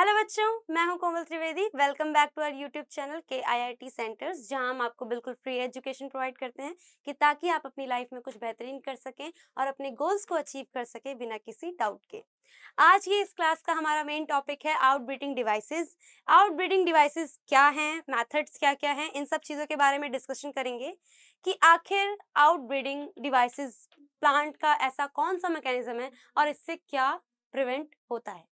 Hello बच्चों, मैं हूं Komal Trivedi. Welcome back to our YouTube channel KIIT centres, जहां हम आपको बिल्कुल फ्री एजुकेशन प्रोवाइड करते हैं कि ताकि आप अपनी लाइफ में कुछ बेहतरीन कर सकें और अपने गोल्स को अचीव कर सकें बिना किसी डाउट के। आज की इस क्लास का हमारा मेन टॉपिक है आउटब्रीडिंग डिवाइसेस। आउटब्रीडिंग डिवाइसेस क्या हैं, मेथड्स क्या क्या हैं, इन सब चीज़ों के बारे में डिस्कशन करेंगे कि आखिर आउटब्रीडिंग डिवाइसेस प्लांट का ऐसा कौन सा मैकेनिज्म है और इससे क्या प्रिवेंट होता है।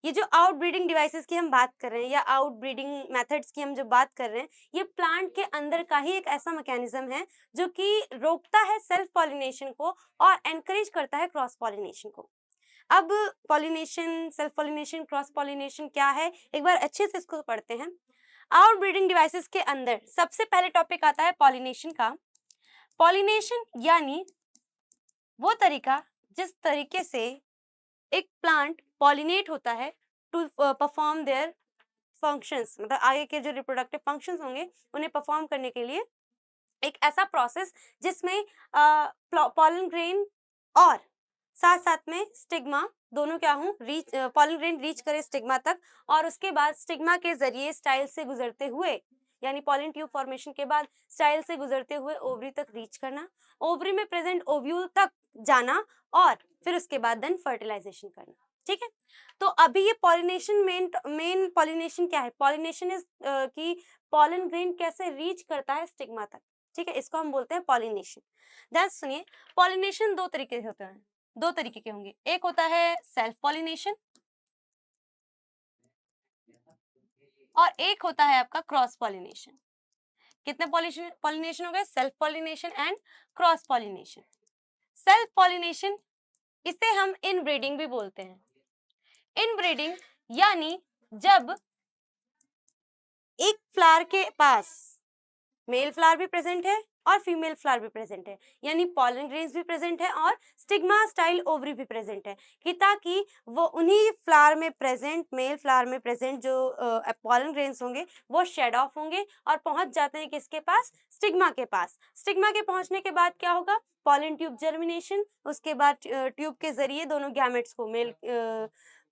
ये जो आउटब्रीडिंग डिवाइसेस की हम बात कर रहे हैं या आउटब्रीडिंग मेथड्स की हम जो बात कर रहे हैं, ये प्लांट के अंदर का ही एक ऐसा मैकेनिज्म है जो कि रोकता है सेल्फ पॉलिनेशन को और एनकरेज करता है क्रॉस पॉलिनेशन को। अब pollination, self pollination, cross pollination क्या है, एक बार अच्छे से इसको पढ़ते हैं। आउटब्रीडिंग डिवाइसेस के अंदर सबसे पहले टॉपिक आता है पॉलिनेशन का। पॉलिनेशन यानी वो तरीका जिस तरीके से एक प्लांट पॉलिनेट होता है टू परफॉर्म देयर फंक्शंस, मतलब आगे के जो रिप्रोडक्टिव फंक्शंस होंगे उन्हें परफॉर्म करने के लिए एक ऐसा प्रोसेस जिसमें पॉलन ग्रेन और साथ साथ में स्टिग्मा दोनों क्या हों, पॉलन ग्रेन रीच करे स्टिग्मा तक और उसके बाद स्टिग्मा के जरिए स्टाइल से गुजरते हुए, यानी पॉलन ट्यूब फॉर्मेशन के बाद स्टाइल से गुजरते हुए ओवरी तक रीच करना, ओवरी में प्रेजेंट ओव्यूल तक जाना और फिर उसके बाद देन फर्टिलाइजेशन करना। ठीक है, तो अभी ये पॉलिनेशन मेन पॉलिनेशन क्या है? पॉलिनेशन इज कि पॉलन ग्रेन कैसे रीच करता है स्टिग्मा तक। ठीक है, इसको हम बोलते हैं पॉलिनेशन। ध्यान सुनिए, पॉलिनेशन दो तरीके से होते हैं, दो तरीके के होंगे। एक होता है सेल्फ पॉलिनेशन और एक होता है आपका क्रॉस पॉलिनेशन। कितने पॉलिनेशन हो गए? Self pollination and cross pollination. Self pollination इसे हम इनब्रीडिंग भी बोलते हैं। इनब्रीडिंग यानी जब एक फ्लावर के पास मेल फ्लावर भी प्रेजेंट है और फीमेल फ्लावर भी प्रेजेंट है, यानी पॉलन ग्रेन्स भी प्रेजेंट है और स्टिग्मा स्टाइल ओवरी भी प्रेजेंट है, कि ताकि वो उन्हीं फ्लावर में प्रेजेंट, मेल फ्लावर में प्रेजेंट जो पॉलन ग्रेन्स होंगे वो शेड ऑफ होंगे और पहुंच जाते हैं किसके पास? स्टिग्मा के पास। स्टिग्मा के पहुंचने के बाद क्या होगा? पॉलन ट्यूब जर्मिनेशन, उसके बाद ट्यूब के जरिए दोनों गैमेट्स को, मेल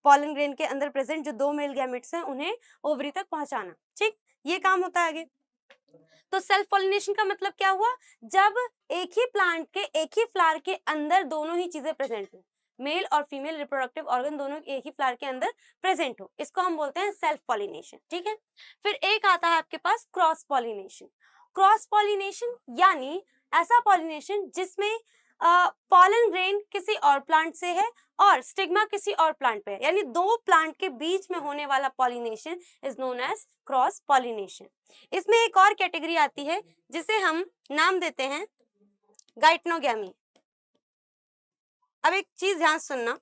पॉलन ग्रेन के अंदर प्रेजेंट जो दो मेल गैमेट्स हैं उन्हें ओवरी तक पहुंचाना। ठीक, ये काम होता है आगे। तो सेल्फ पॉलिनेशन का मतलब क्या हुआ? जब एक ही प्लांट के एक ही फ्लावर के अंदर दोनों ही चीजें प्रेजेंट हो, मेल और फीमेल रिप्रोडक्टिव ऑर्गन दोनों एक ही फ्लावर के अंदर प्रेजेंट हो, इसको हम बोलते हैं सेल्फ पॉलिनेशन। ठीक है, फिर एक आता है आपके पास क्रॉस पॉलिनेशन। क्रॉस पॉलिनेशन यानी ऐसा पॉलिनेशन जिसमें पॉलन ग्रेन किसी और प्लांट से है और स्टिग्मा किसी और प्लांट पे है, यानी दो प्लांट के बीच में होने वाला pollination is known as cross pollination. इसमें एक और कैटेगरी आती है जिसे हम नाम देते हैं गाइटनोगैमी। अब एक चीज ध्यान सुनना,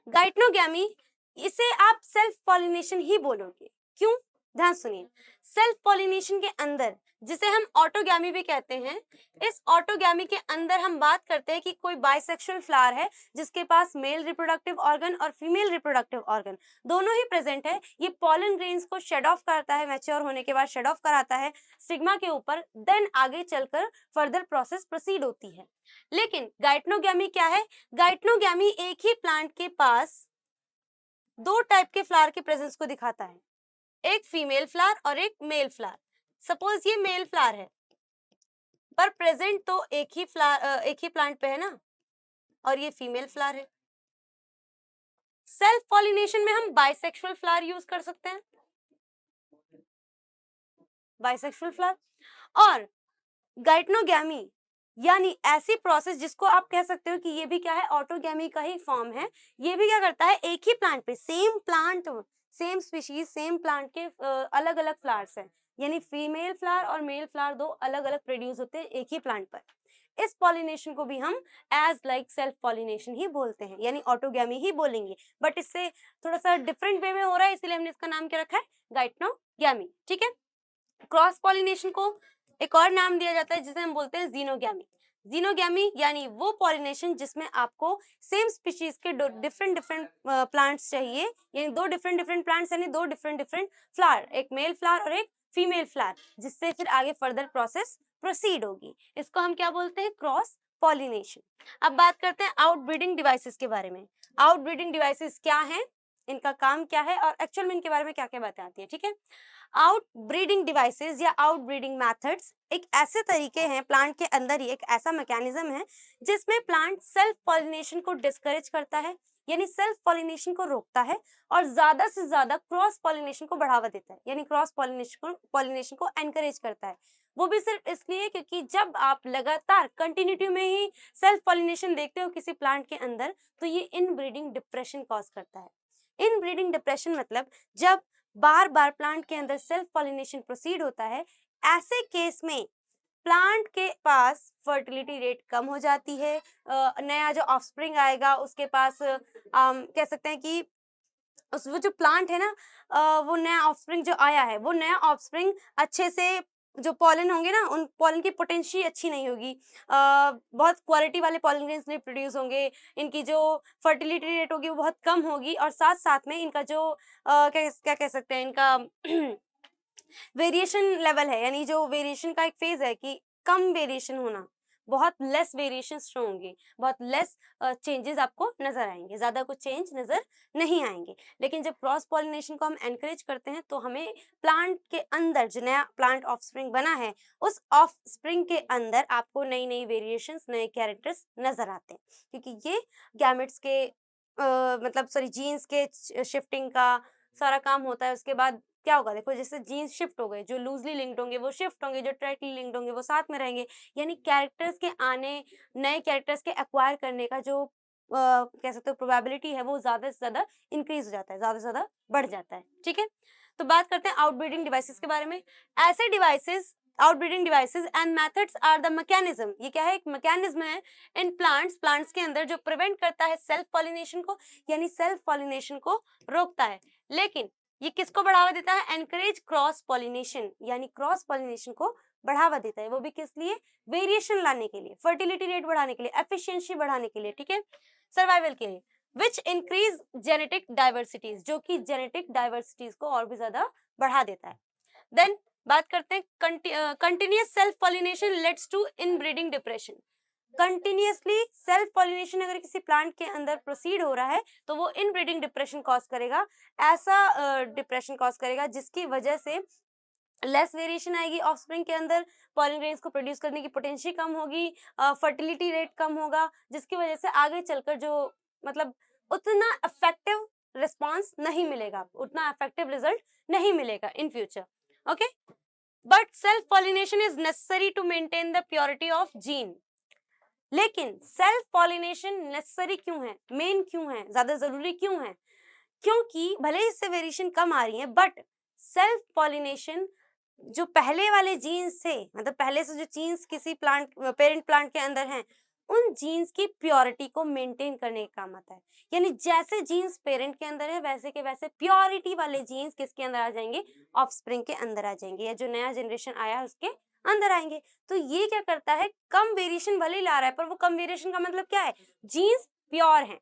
गाइटनोगैमी इसे आप सेल्फ पॉलिनेशन ही बोलोगे। क्यों? ध्यान सुनिए, सेल्फ पॉलिनेशन के अंदर जिसे हम ऑटोगैमी भी कहते हैं, इस ऑटोगैमी के अंदर हम बात करते हैं कि कोई बाइसेक्सुअल फ्लावर है जिसके पास मेल रिप्रोडक्टिव ऑर्गन और फीमेल रिप्रोडक्टिव ऑर्गन दोनों ही प्रेजेंट है। ये पॉलन ग्रेन्स को शेड ऑफ करता है, मैच्योर होने के बाद शेड ऑफ कराता है स्टिग्मा के ऊपर, देन आगे चलकर फर्दर प्रोसेस प्रोसीड होती है। लेकिन गाइटनोगैमी क्या है? गाइटनोगैमी एक ही प्लांट के पास दो टाइप के फ्लावर के प्रेजेंस को दिखाता है, एक फीमेल फ्लावर और एक मेल फ्लावर। सपोज ये मेल फ्लावर है पर प्रेजेंट तो एक ही प्लांट पे है ना, और ये फीमेल फ्लावर है। सेल्फ पॉलिनेशन में हम बाइसेक्सुअल फ्लावर यूज कर सकते हैं, बाइसेक्सुअल फ्लावर। और गाइटनोगैमी यानी ऐसी प्रोसेस जिसको आप कह सकते हो कि ये भी क्या है? ऑटोगैमी का ही फॉर्म है। ये भी क्या करता है? एक ही प्लांट पे, same plant, same species, same plant के अलग अलग फ्लावर्स हैं, यानी फीमेल फ्लावर और मेल फ्लावर दो अलग अलग प्रोड्यूस होते हैं एक ही प्लांट पर। इस पॉलिनेशन को भी हम एज लाइक सेल्फ पॉलिनेशन ही बोलते हैं, यानी ऑटोगैमी ही बोलेंगे, बट इससे थोड़ा सा डिफरेंट वे में हो रहा है, इसलिए हमने इसका नाम क्या रखा है? गाइटनोगैमी। ठीक है, क्रॉस पॉलिनेशन को एक और नाम दिया जाता है जिसे हम बोलते हैं जीनोगैमी। जीनोगैमी यानी वो पॉलिनेशन जिसमें आपको सेम स्पीशीज के डिफरेंट प्लांट्स चाहिए, यानी दो डिफरेंट प्लांट्स, यानी दो डिफरेंट फ्लावर, एक मेल फ्लावर और एक फीमेल फ्लावर, जिससे फिर आगे फर्दर प्रोसेस प्रोसीड होगी। इसको हम क्या बोलते हैं? Cross pollination. अब बात करते हैं आउटब्रीडिंग डिवाइसेस के बारे में। आउटब्रीडिंग डिवाइसेस क्या हैं, इनका काम क्या है और एक्चुअल में इनके बारे में क्या क्या बातें आती है, ठीक है। आउट ब्रीडिंग डिवाइसेस या आउट ब्रीडिंग मैथड्स एक ऐसे तरीके हैं प्लांट के अंदर ही, एक ऐसा मैकेनिज्म है जिसमें प्लांट सेल्फ पॉलिनेशन को डिस्करेज करता है, यानी सेल्फ पॉलिनेशन को रोकता है और ज्यादा से ज्यादा क्रॉस पॉलिनेशन को बढ़ावा देता है, यानी क्रॉस पॉलिनेशन को एनकरेज करता है। वो भी सिर्फ इसलिए क्योंकि जब आप लगातार कंटिन्यूटी में ही सेल्फ पॉलिनेशन देखते हो किसी प्लांट के अंदर, तो ये इनब्रीडिंग डिप्रेशन कॉज करता है। इनब्रीडिंग डिप्रेशन मतलब जब बार बार प्लांट के अंदर सेल्फ पॉलिनेशन प्रोसीड होता है, ऐसे केस में प्लांट के पास फर्टिलिटी रेट कम हो जाती है, नया जो ऑफस्प्रिंग आएगा उसके पास कह सकते हैं कि वो जो प्लांट है ना, वो नया ऑफस्प्रिंग जो आया है, वो नया ऑफस्प्रिंग अच्छे से जो पॉलन होंगे ना, उन पॉलन की पोटेंशियल अच्छी नहीं होगी, बहुत क्वालिटी वाले पॉलन ग्रेन्स नहीं प्रोड्यूस होंगे, इनकी जो फर्टिलिटी रेट होगी वो बहुत कम होगी और साथ साथ में इनका जो क्या कह सकते हैं, इनका वेरिएशन लेवल है, यानी जो वेरिएशन का एक फेज है कि कम वेरिएशन होना, बहुत लेस वेरिएशन शो होंगे, बहुत लेस चेंजेस आपको नजर आएंगे, ज्यादा कुछ चेंज नजर नहीं आएंगे। लेकिन जब क्रॉस पॉलिनेशन को हम एनकरेज करते हैं तो हमें प्लांट के अंदर जो नया प्लांट ऑफस्प्रिंग बना है, उस ऑफस्प्रिंग के अंदर आपको नई नई वेरिएशंस, नए कैरेक्टर्स नजर आते हैं, क्योंकि ये गैमेट्स के मतलब सॉरी जीन्स के शिफ्टिंग का सारा काम होता है। उसके बाद क्या होगा, देखो जैसे जीन्स शिफ्ट हो गए, जो लूजली लिंक्ड होंगे वो शिफ्ट होंगे, जो टाइटली लिंक्ड होंगे वो साथ में रहेंगे, यानी कैरेक्टर्स के आने, नए कैरेक्टर्स के एक्वायर करने का जो कह सकते हो प्रोबेबिलिटी है, वो ज्यादा से ज्यादा इंक्रीज हो जाता है, ज्यादा से ज्यादा बढ़ जाता है, ठीक है। तो बात करते हैं आउटब्रीडिंग डिवाइसेस के बारे में। ऐसे devices, outbreeding devices and methods are the mechanism, ये क्या है, एक मैकेनिज्म है इन प्लांट्स के अंदर जो प्रिवेंट करता है सेल्फ पॉलिनेशन को, यानी सेल्फ पॉलिनेशन को रोकता है। लेकिन ये किसको बढ़ावा देता है, एनकरेज क्रॉस पॉलिनेशन, यानी क्रॉस पॉलिनेशन को बढ़ावा देता है। वो भी किस लिए, वेरिएशन लाने के लिए, फर्टिलिटी रेट बढ़ाने के लिए, एफिशिएंसी बढ़ाने के लिए, ठीक है, सर्वाइवल के लिए। विच इंक्रीज जेनेटिक डाइवर्सिटीज, जो कि जेनेटिक डाइवर्सिटीज को और भी ज्यादा बढ़ा देता है। देन बात करते हैं continuous self pollination leads to inbreeding depression. Continuously self pollination अगर किसी प्लांट के अंदर प्रोसीड हो रहा है तो वो इनब्रीडिंग डिप्रेशन कॉज करेगा, ऐसा डिप्रेशन कॉज करेगा जिसकी वजह से लेस वेरिएशन आएगी ऑफस्प्रिंग के अंदर, पॉलन ग्रेन्स को प्रोड्यूस करने की पोटेंशियल कम होगी, फर्टिलिटी रेट कम होगा, जिसकी वजह से आगे चलकर जो मतलब उतना इफेक्टिव रिस्पॉन्स नहीं मिलेगा, उतना इफेक्टिव रिजल्ट नहीं मिलेगा in future, okay. But self pollination is necessary to maintain the purity of gene. लेकिन सेल्फ पॉलिनेशन नेसेसरी क्यों है, मेन क्यों है, ज्यादा जरूरी क्यों है, क्योंकि भले ही इससे वेरिएशन कम आ रही है, बट सेल्फ पॉलिनेशन जो पहले वाले जीन्स थे, मतलब पहले से जो जीन्स किसी प्लांट, पेरेंट प्लांट के अंदर हैं, उन जीन्स की प्योरिटी को मेंटेन करने का काम आता है। यानी जैसे जीन्स पेरेंट के अंदर है, वैसे के वैसे प्योरिटी वाले जीन्स किसके अंदर आ जाएंगे, ऑफस्प्रिंग के अंदर आ जाएंगे, या जो नया जनरेशन आया है उसके अंदर आएंगे। तो ये क्या करता है, कम वेरिएशन भले ही ला रहा है, पर वो कम वेरिएशन का मतलब क्या है, जीन्स प्योर हैं,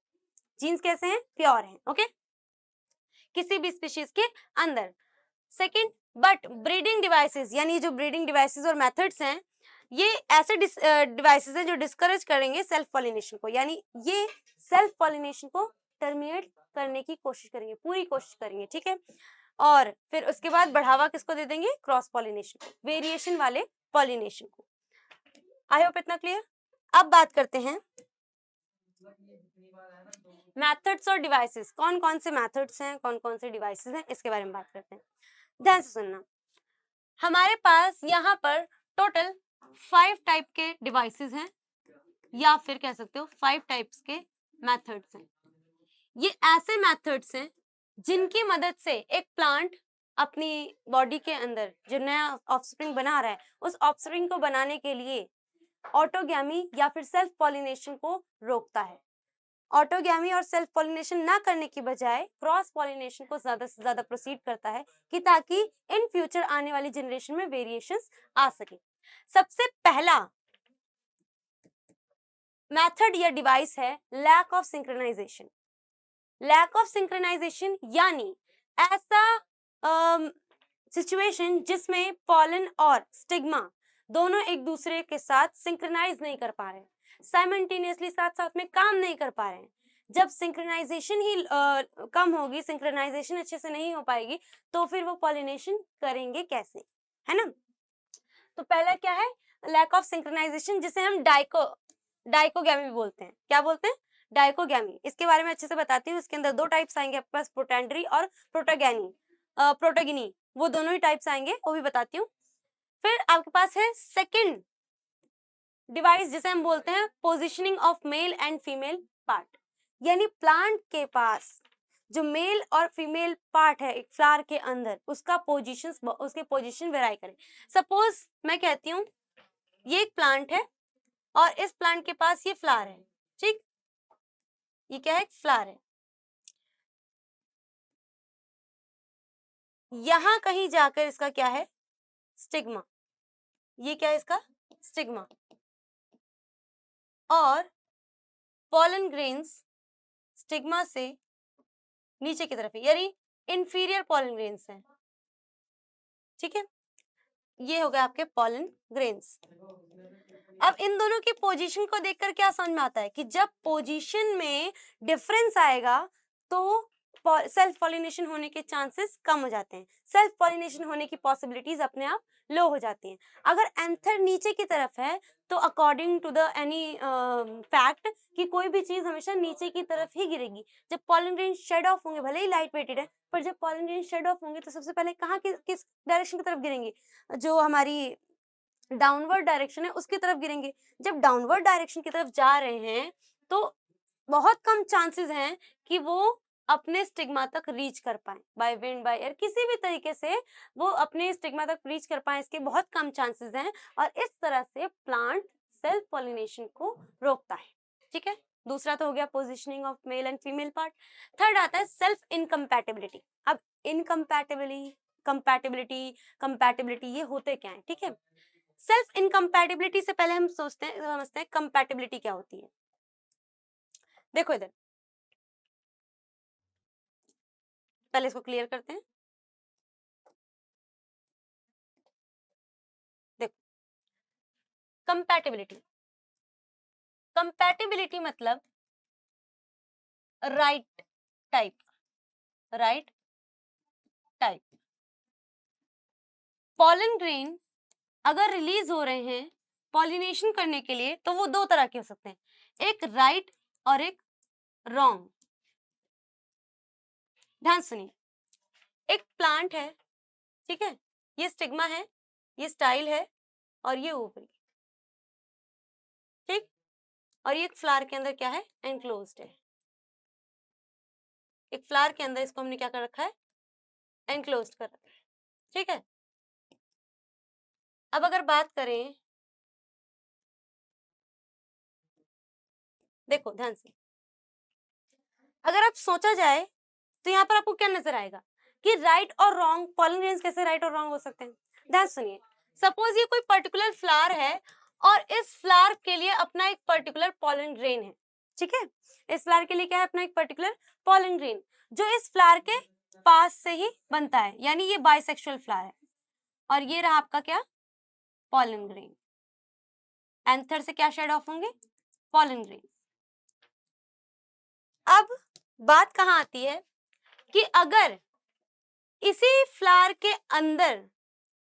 जीन्स कैसे हैं, प्योर हैं, ओके, किसी भी स्पीशीज के अंदर। सेकंड, बट ब्रीडिंग डिवाइसेस, यानी जो ब्रीडिंग डिवाइसेस और मेथड्स हैं, ये ऐसे डिवाइसेस हैं जो डिस्करेज करेंगे सेल्फ पॉलिनेशन को, यानी ये सेल्फ पॉलिनेशन को टर्मिनेट करने की कोशिश करेंगे, पूरी कोशिश करेंगे, ठीक है। और फिर उसके बाद बढ़ावा किसको दे देंगे, क्रॉस पॉलिनेशन को, वेरिएशन वाले पॉलिनेशन को। आई होप इतना क्लियर। अब बात करते हैं मेथड्स और डिवाइसेस, कौन कौन से मेथड्स हैं, कौन कौन से डिवाइसेस हैं, इसके बारे में बात करते हैं। ध्यान से सुनना, हमारे पास यहाँ पर टोटल 5 टाइप के डिवाइसेस हैं, या फिर कह सकते हो 5 टाइप्स के मेथड्स हैं। ये ऐसे मेथड्स हैं जिनकी मदद से एक प्लांट अपनी बॉडी के अंदर जो नया ऑफस्प्रिंग बना रहा है, उस ऑफस्प्रिंग को बनाने के लिए ऑटोगैमी या फिर सेल्फ पॉलिनेशन को रोकता है। ऑटोगैमी और सेल्फ पॉलिनेशन ना करने की बजाय क्रॉस पॉलिनेशन को ज्यादा से ज्यादा प्रोसीड करता है, कि ताकि इन फ्यूचर आने वाली जनरेशन में वेरिएशंस आ सके। सबसे पहला मेथड या डिवाइस है lack of synchronisation. Lack of synchronisation यानी ऐसा सिचुएशन जिसमें पॉलन और स्टिग्मा दोनों एक दूसरे के साथ सिंक्रोनाइज नहीं कर पा रहे हैं, साइमल्टेनियसली साथ साथ में काम नहीं कर पा रहे हैं, जब सिंक्रोनाइजेशन ही कम होगी, सिंक्रोनाइजेशन अच्छे से नहीं हो पाएगी, तो फिर वो पॉलिनेशन करेंगे कैसे, है ना। तो पहला क्या है, लैक ऑफ सिंक्रोनाइजेशन, जिसे हम डाइकोगैमी बोलते हैं। क्या बोलते हैं, डाइकोगैमी। इसके बारे में अच्छे से बताती हूँ। इसके अंदर दो टाइप्स आएंगे आपके पास, प्रोटेंडरी और प्रोटोगिनी, वो दोनों ही टाइप्स आएंगे, वो भी बताती हूँ। फिर आपके पास है सेकंड डिवाइस, जिसे हम बोलते हैं positioning of male and female part, यानी प्लांट के पास जो मेल और फीमेल पार्ट है एक फ्लावर के अंदर, उसका उसके पोजीशन वेराई करे। सपोज मैं कहती हूँ ये एक प्लांट है और इस प्लांट के पास ये फ्लावर है, ठीक, ये क्या है, फ्लावर है। यहां कहीं जाकर इसका क्या है, स्टिग्मा, ये क्या है इसका स्टिग्मा, और पॉलन ग्रेन्स स्टिग्मा से नीचे की तरफ है, यानी इंफीरियर पॉलन ग्रेन्स है, ठीक है। ये हो गया आपके पॉलन ग्रेन्स। अब इन दोनों की पोजीशन को देखकर क्या समझ में आता है कि जब पोजीशन में डिफरेंस आएगा तो सेल्फ पॉलिनेशन होने के चांसेस कम हो जाते हैं, सेल्फ पॉलिनेशन होने की पॉसिबिलिटीज अपने आप लो हो जाती हैं। अगर एंथर नीचे की तरफ है तो according to the any fact कि कोई भी चीज हमेशा नीचे की तरफ ही गिरेगी। जब पॉलन ग्रेन शेड ऑफ होंगे, भले ही लाइट वेटेड है, पर जब पॉलन ग्रेन शेड ऑफ होंगे तो सबसे पहले कहाँ किस डायरेक्शन की तरफ गिरेंगे, जो हमारी डाउनवर्ड डायरेक्शन है उसकी तरफ गिरेंगे। जब डाउनवर्ड डायरेक्शन की तरफ जा रहे हैं तो बहुत कम चांसेस हैं कि वो अपने स्टिग्मा तक रीच कर पाए, बाय विंड बाय एयर, किसी भी तरीके से वो अपने स्टिग्मा तक रीच कर पाए, इसके बहुत कम चांसेस हैं। और इस तरह से प्लांट सेल्फ पॉलिनेशन को रोकता है, ठीक है। दूसरा तो हो गया positioning of male and female part. Third आता है सेल्फ इनकम्पैटिबिलिटी। अब इनकम्पैटिबिलिटी, कंपैटिबिलिटी ये होते क्या है, ठीक है। सेल्फ इनकम्पैटिबिलिटी से पहले हम समझते हैं कंपैटिबिलिटी क्या होती है। देखो इधर, पहले इसको क्लियर करते हैं। देखो, कंपैटिबिलिटी, कंपैटिबिलिटी मतलब right type, right type. Pollen grain अगर रिलीज हो रहे हैं पॉलिनेशन करने के लिए तो वो दो तरह के हो सकते हैं, एक राइट और एक रॉन्ग। ध्यान सुनिए, एक प्लांट है, ठीक है, ये स्टिग्मा है, ये स्टाइल है और ये ओवरी, ठीक, और ये एक फ्लावर के अंदर क्या है, एनक्लोज्ड है। एक फ्लावर के अंदर इसको हमने क्या कर रखा है, एनक्लोज्ड कर रखा है, ठीक है। अब अगर बात करें, देखो ध्यान से, अगर आप सोचा जाए तो यहाँ पर आपको क्या नजर आएगा कि राइट और रॉन्ग, पॉलन ग्रेन्स कैसे राइट और रॉन्ग हो सकते हैं। ध्यान सुनिए, सपोज ये कोई पर्टिकुलर फ्लावर है और इस फ्लावर के लिए अपना एक पर्टिकुलर पॉलन ग्रेन है, ठीक है। इस फ्लावर के लिए क्या है, अपना एक पर्टिकुलर पॉलन ग्रेन जो इस फ्लावर के पास से ही बनता है, यानी ये बाइसेक्सुअल फ्लावर है। और ये रहा आपका क्या, पॉलन ग्रेन। एंथर से क्या शेड ऑफ होंगे, पॉलन ग्रेन। अब बात कहाँ आती है कि अगर इसी फ्लावर के अंदर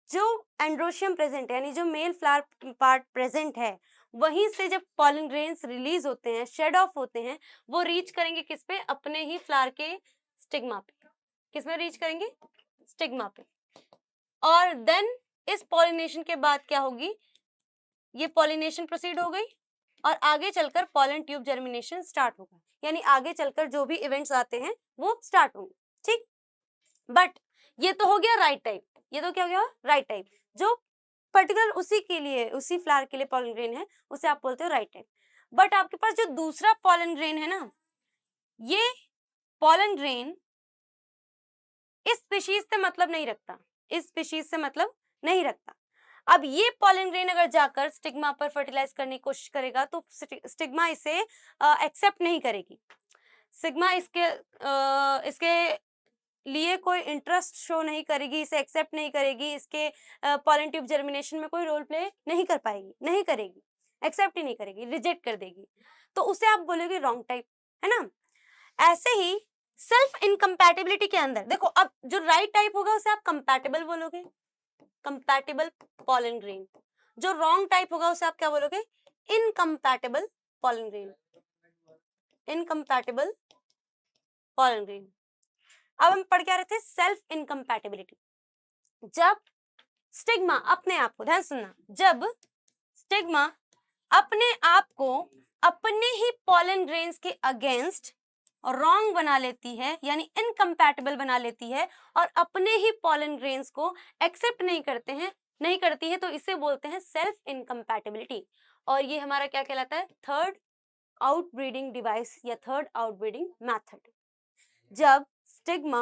जो एंड्रोशियम प्रेजेंट है, यानी जो मेल फ्लावर पार्ट प्रेजेंट है, वहीं से जब पॉलन ग्रेन्स रिलीज होते हैं, शेड ऑफ होते हैं, वो रीच करेंगे किस पे, अपने ही फ्लावर के स्टिग्मा पे। किस में रीच करेंगे, स्टिग्मा पे। और देन इस पॉलिनेशन के बाद क्या होगी, ये पॉलिनेशन प्रोसीड हो गई और आगे चलकर पॉलन ट्यूब जर्मिनेशन स्टार्ट होगा, यानी आगे चलकर जो भी इवेंट्स आते हैं वो स्टार्ट होंगे, ठीक। बट ये तो हो गया राइट टाइप, ये तो क्या हो गया, राइट टाइप, जो पर्टिकुलर उसी के लिए, उसी फ्लावर के लिए पॉलन ग्रेन है, उसे आप बोलते हो राइट टाइप। बट आपके पास जो दूसरा पॉलन ग्रेन है ना, ये पॉलन ग्रेन इस स्पीशीज से मतलब नहीं रखता, इस स्पीशीज से मतलब नहीं रखता। अब ये पॉलन ग्रेन अगर जाकर स्टिग्मा पर फर्टिलाइज करने की कोशिश करेगा तो स्टिग्मा इसे एक्सेप्ट नहीं करेगी। सिग्मा इसके लिए कोई इंटरेस्ट शो नहीं करेगी, इसे एक्सेप्ट नहीं करेगी, इसके पॉलन ट्यूब जर्मिनेशन में कोई रोल प्ले नहीं कर पाएगी, नहीं करेगी, एक्सेप्ट ही नहीं करेगी, रिजेक्ट कर देगी। तो उसे आप बोलोगे रॉन्ग टाइप, है ना। ऐसे ही सेल्फ इनकम्पैटिबिलिटी के अंदर देखो, अब जो राइट टाइप होगा उसे आप कंपैटिबल बोलोगे, कंपैटिबल पॉलन ग्रेन। जो रॉन्ग टाइप होगा उसे आप क्या बोलोगे? Incompatible pollen grain, incompatible pollen grain. अब हम पढ़ क्या रहे थे? Self incompatibility. जब स्टिग्मा अपने आप को, ध्यान सुनना, जब स्टिग्मा अपने आप को अपने ही पॉलन ग्रेन्स के अगेंस्ट रॉन्ग बना लेती है, यानी इनकम्पैटिबल बना लेती है, और अपने ही पॉलन ग्रेन्स को एक्सेप्ट नहीं करती है, तो इसे बोलते हैं सेल्फ इनकम्पैटिबिलिटी। और ये हमारा क्या कहलाता है? थर्ड आउटब्रीडिंग डिवाइस या थर्ड आउटब्रीडिंग मेथड। जब स्टिग्मा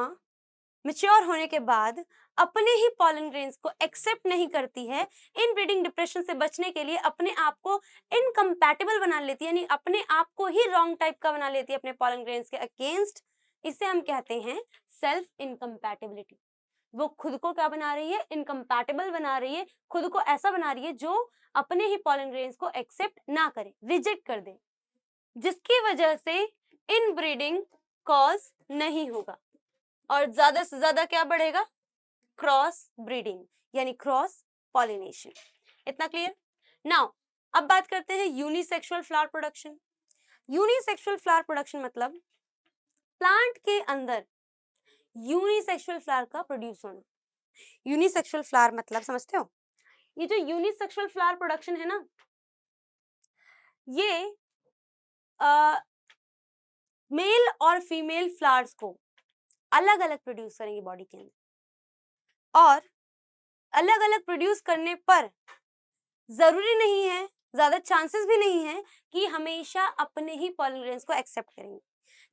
मैच्योर होने के बाद अपने ही पॉलन ग्रेन्स को एक्सेप्ट नहीं करती है, इनब्रीडिंग डिप्रेशन से बचने के लिए अपने आप को इनकम्पैटिबल बना लेती है, यानी अपने आप को ही रॉन्ग टाइप का बना लेती है अपने पॉलन ग्रेन्स के अगेंस्ट, इसे हम कहते हैं सेल्फ इनकम्पैटिबिलिटी। वो खुद को क्या बना रही है? इनकम्पैटिबल बना रही है, खुद को ऐसा बना रही है जो अपने ही पॉलन ग्रेन्स को एक्सेप्ट ना करे, रिजेक्ट कर दे, जिसकी वजह से इनब्रीडिंग कॉज नहीं होगा और ज्यादा से ज्यादा क्या बढ़ेगा? क्रॉस ब्रीडिंग, यानी क्रॉस पॉलिनेशन। इतना क्लियर? नाउ अब बात करते हैं unisexual flower production. Unisexual flower production मतलब प्लांट के अंदर यूनिसेक्सुअल फ्लावर का प्रोड्यूस होना। यूनिसेक्सुअल फ्लावर मतलब समझते हो? ये जो यूनिसेक्सुअल फ्लावर प्रोडक्शन है ना, ये मेल और फीमेल फ्लावर्स को अलग अलग प्रोड्यूस करेंगे बॉडी के अंदर, और अलग अलग प्रोड्यूस करने पर जरूरी नहीं है, ज्यादा चांसेस भी नहीं है कि हमेशा अपने ही पॉलन ग्रेन्स को एक्सेप्ट करेंगे।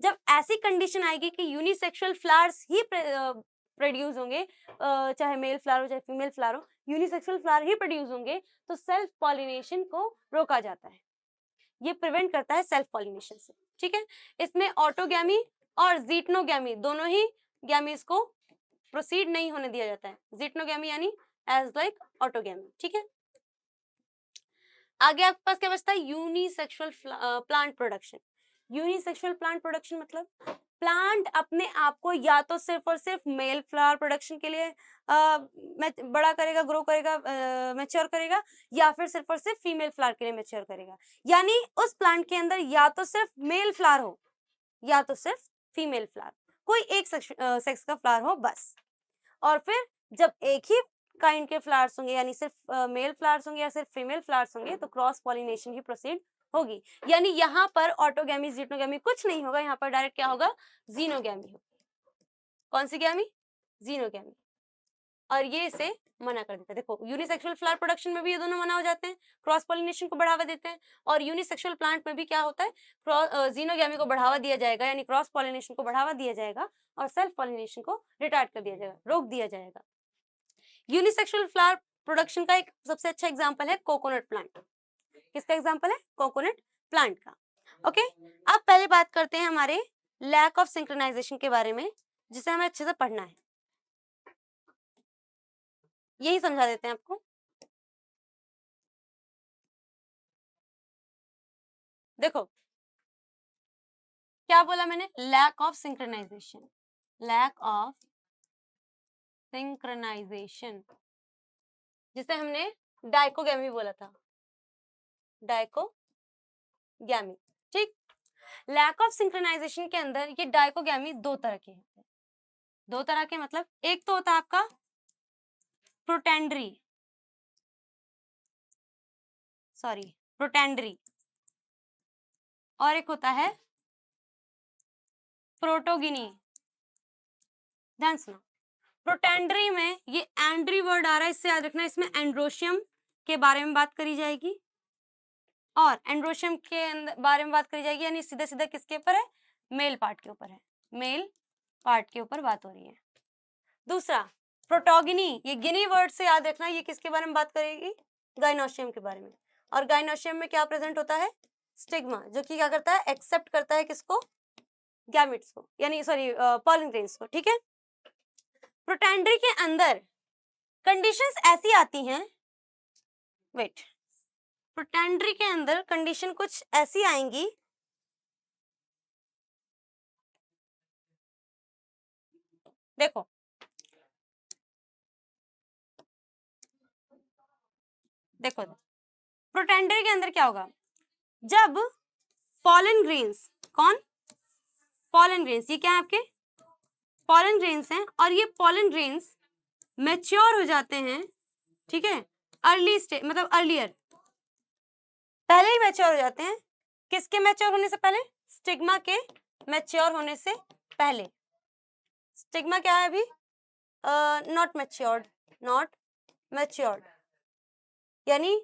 जब ऐसी कंडीशन आएगी कि यूनिसेक्सुअल फ्लावर्स ही प्रोड्यूस होंगे, चाहे मेल फ्लावर हो चाहे फीमेल फ्लावर हो, यूनिसेक्सुअल फ्लावर ही प्रोड्यूस होंगे, तो सेल्फ पॉलिनेशन को रोका जाता है। ये प्रिवेंट करता है सेल्फ पॉलिनेशन से, ठीक है। इसमें ऑटोगैमी और जीटनोगैमी दोनों ही गैमीज को प्रोसीड नहीं होने दिया जाता है। जीटनोगैमी यानी एज लाइक ऑटोगैमी, ठीक है। आगे आपके पास क्या बचता है? Unisexual plant production. Unisexual plant production मतलब प्लांट अपने आप को या तो सिर्फ और सिर्फ मेल फ्लावर प्रोडक्शन के लिए बड़ा करेगा, ग्रो करेगा, मैच्योर करेगा, या फिर सिर्फ और सिर्फ फीमेल फ्लावर के लिए मैच्योर करेगा। यानी उस प्लांट के अंदर या तो सिर्फ मेल फ्लावर हो या तो सिर्फ फीमेल फ्लावर, कोई एक सेक्स का फ्लावर हो बस। और फिर जब एक ही काइंड के फ्लावर्स होंगे, यानी सिर्फ मेल फ्लावर्स होंगे या सिर्फ फीमेल फ्लावर्स होंगे, तो क्रॉस पॉलिनेशन ही प्रोसीड होगी। यानी यहाँ पर ऑटोगैमी जीटोगैमी कुछ नहीं होगा, यहाँ पर डायरेक्ट क्या होगा? जीनोगैमी होगा। कौन सी गैमी? जीनोगैमी। और ये इसे मना कर देता है। देखो, यूनिसेक्सुअल फ्लावर प्रोडक्शन में भी ये दोनों मना हो जाते हैं, क्रॉस पॉलिनेशन को बढ़ावा देते हैं, और यूनिसेक्सुअल प्लांट में भी क्या होता है? जीनोगैमी को बढ़ावा दिया जाएगा, यानी क्रॉस पॉलिनेशन को बढ़ावा दिया जाएगा, और सेल्फ पॉलिनेशन को रिटार्ड कर दिया जाएगा, रोक दिया जाएगा। यूनिसेक्सुअल फ्लावर प्रोडक्शन का एक सबसे अच्छा एग्जांपल है कोकोनट प्लांट। किसका एग्जांपल है? कोकोनट प्लांट का। ओके, अब पहले बात करते हैं हमारे लैक ऑफ सिंक्रोनाइजेशन के बारे में, जिसे हमें अच्छे से पढ़ना है। यही समझा देते हैं आपको। देखो क्या बोला मैंने? Lack of synchronisation, lack of synchronisation, जिसे हमने डाइकोगैमी बोला था, डाइकोगैमी, ठीक। लैक ऑफ सिंक्रोनाइजेशन के अंदर ये डाइकोगैमी दो तरह के हैं। दो तरह के मतलब एक तो होता है आपका प्रोटेंडरी, प्रोटेंडरी, और एक होता है प्रोटोगिनी। ध्यान सुनो, प्रोटेंडरी में ये एंड्री वर्ड आ रहा है, इससे याद रखना, इसमें एंड्रोशियम के बारे में बात करी जाएगी, और एंड्रोशियम के बारे में बात करी जाएगी, यानी सीधा सीधा किसके ऊपर है? मेल पार्ट के ऊपर है, मेल पार्ट के ऊपर बात हो रही है। दूसरा प्रोटोगिनी, ये गिनी वर्ड से याद रखना, ये किसके बारे में बात करेगी? गाइनोशियम के बारे में। और गाइनोशियम में क्या प्रेजेंट होता है? स्टिग्मा, जो कि क्या करता है? एक्सेप्ट करता है किसको? गैमेट्स को, यानी सॉरी पॉलन ग्रेन्स को, ठीक है। प्रोटेंडरी के अंदर कंडीशंस ऐसी आती हैं, वेट, प्रोटेंडरी के अंदर कंडीशन कुछ ऐसी आएंगी देखो देखो प्रोटेंडर के अंदर क्या होगा, जब पॉलन ग्रेन्स, कौन, पॉलन ग्रेन्स, ये क्या है आपके पॉलन ग्रेन्स हैं, और ये पॉलन ग्रेन्स मैच्योर हो जाते हैं, ठीक है, अर्ली स्टेज मतलब अर्लियर, पहले ही मैच्योर हो जाते हैं, किसके मैच्योर होने से पहले, स्टिग्मा के मैच्योर होने से पहले। स्टिग्मा क्या है अभी, नॉट मैच्योर्ड, नॉट मैच्योर्ड, यानी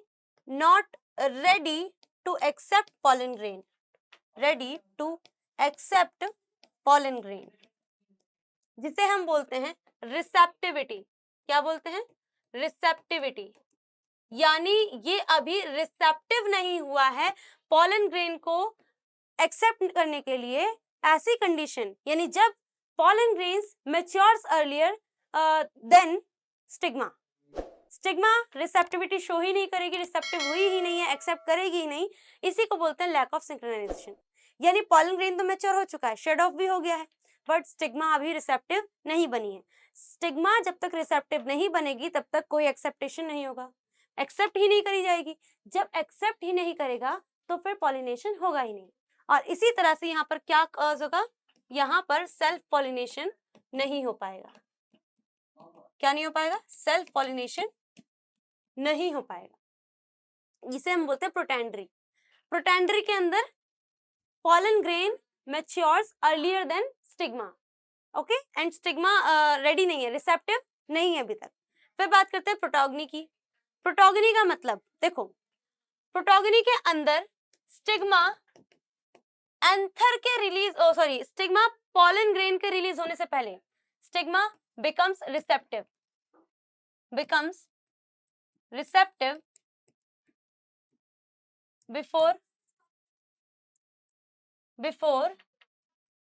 not ready to accept pollen grain, ready to accept pollen grain, जिसे हम बोलते हैं रिसेप्टिविटी। क्या बोलते हैं, रिसेप्टिविटी, यानी ये अभी रिसेप्टिव नहीं हुआ है पॉलन ग्रेन को एक्सेप्ट करने के लिए। ऐसी कंडीशन, यानी जब pollen grains matures earlier than stigma, stigma receptivity show ही नहीं करेगी, रिसेप्टिव हुई ही नहीं है, एक्सेप्ट करेगी ही नहीं, इसी को बोलते हैं लैक ऑफ सिंक्रोनाइजेशन। यानी पॉलन ग्रेन तो मैच्योर हो चुका है, शेड ऑफ भी हो गया है, बट स्टिग्मा अभी रिसेप्टिव नहीं बनी है। स्टिग्मा जब तक रिसेप्टिव नहीं बनेगी तब तक कोई एक्सेप्टेशन नहीं होगा, एक्सेप्ट ही नहीं करी जाएगी। जब एक्सेप्ट ही नहीं करेगा तो फिर पॉलिनेशन होगा ही नहीं। और इसी तरह से यहाँ पर क्या कॉज होगा, यहाँ पर सेल्फ पॉलिनेशन नहीं हो पाएगा। क्या नहीं हो पाएगा, सेल्फ पॉलिनेशन नहीं हो पाएगा, जिसे हम बोलते हैं प्रोटेंडरी। प्रोटेंडरी के अंदर pollen grain matures earlier than stigma, okay, and stigma ready नहीं है, रिसेप्टिव नहीं है अभी तक। फिर बात करते हैं प्रोटोगनी की। प्रोटोगनी का मतलब देखो, प्रोटोगनी के अंदर स्टिग्मा एंथर के release, sorry, stigma pollen grain के रिलीज होने से पहले stigma becomes receptive, becomes receptive before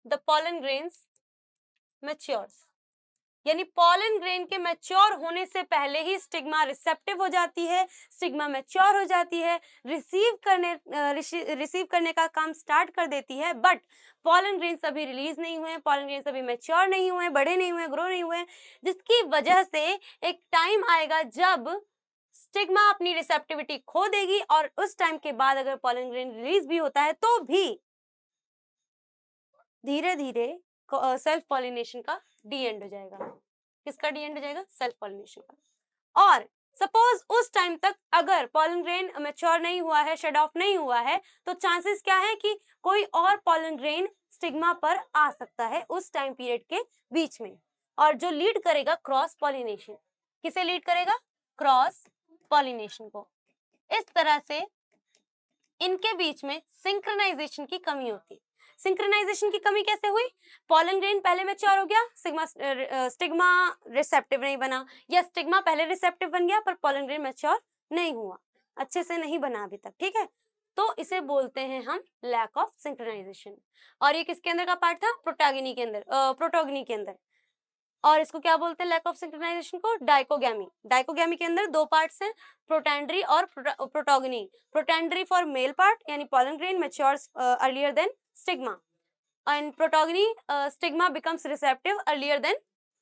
the pollen grains matures, यानी पॉलन ग्रेन के मैच्योर होने से पहले ही स्टिग्मा रिसेप्टिव हो जाती है, स्टिग्मा मैच्योर हो जाती है, रिसीव करने का काम स्टार्ट कर देती है, बट पॉलन ग्रेन्स अभी रिलीज नहीं हुए, पॉलन ग्रेन्स अभी मैच्योर नहीं हुए, बड़े नहीं हुए, ग्रो नहीं हुए, जिसकी वजह से एक टाइम आएगा जब स्टिग्मा अपनी रिसेप्टिविटी खो देगी, और उस टाइम के बाद अगर पॉलन ग्रेन रिलीज भी होता है तो भी धीरे धीरे सेल्फ पॉलिनेशन का डी एंड हो जाएगा। किसका डी एंड हो जाएगा, सेल्फ पॉलिनेशन का। और सपोज उस टाइम तक अगर पॉलन ग्रेन मैच्योर नहीं हुआ है, शेड ऑफ नहीं हुआ है, तो चांसेस क्या है कि कोई और पॉलन ग्रेन स्टिग्मा पर आ सकता है उस टाइम पीरियड के बीच में, और जो लीड करेगा क्रॉस पॉलिनेशन। किसे लीड करेगा, क्रॉस पॉलिनेशन को। इस तरह से इनके बीच में सिंक्रोनाइजेशन की कमी होती है। सिंक्रोनाइजेशन की कमी कैसे हुई, पॉलन ग्रेन पहले मैच्योर हो गया, स्टिग्मा रिसेप्टिव नहीं बना, या स्टिग्मा पहले रिसेप्टिव बन गया पर पॉलन ग्रेन मैच्योर नहीं हुआ, अच्छे से नहीं बना अभी तक, ठीक है, तो इसे बोलते हैं हम लैक ऑफ सिंक्रोनाइजेशन। और ये किसके अंदर का पार्ट था, प्रोटोगनी के अंदर, प्रोटोगनी के अंदर। और इसको क्या बोलते हैं लैक ऑफ सिंक्रोनाइजेशन को, डाइकोगैमी। डाइकोगैमी के अंदर दो पार्ट्स हैं, प्रोटेंडरी और protogyny. Protandry for male part यानी pollen grain matures earlier than stigma, and protogyny stigma becomes receptive earlier than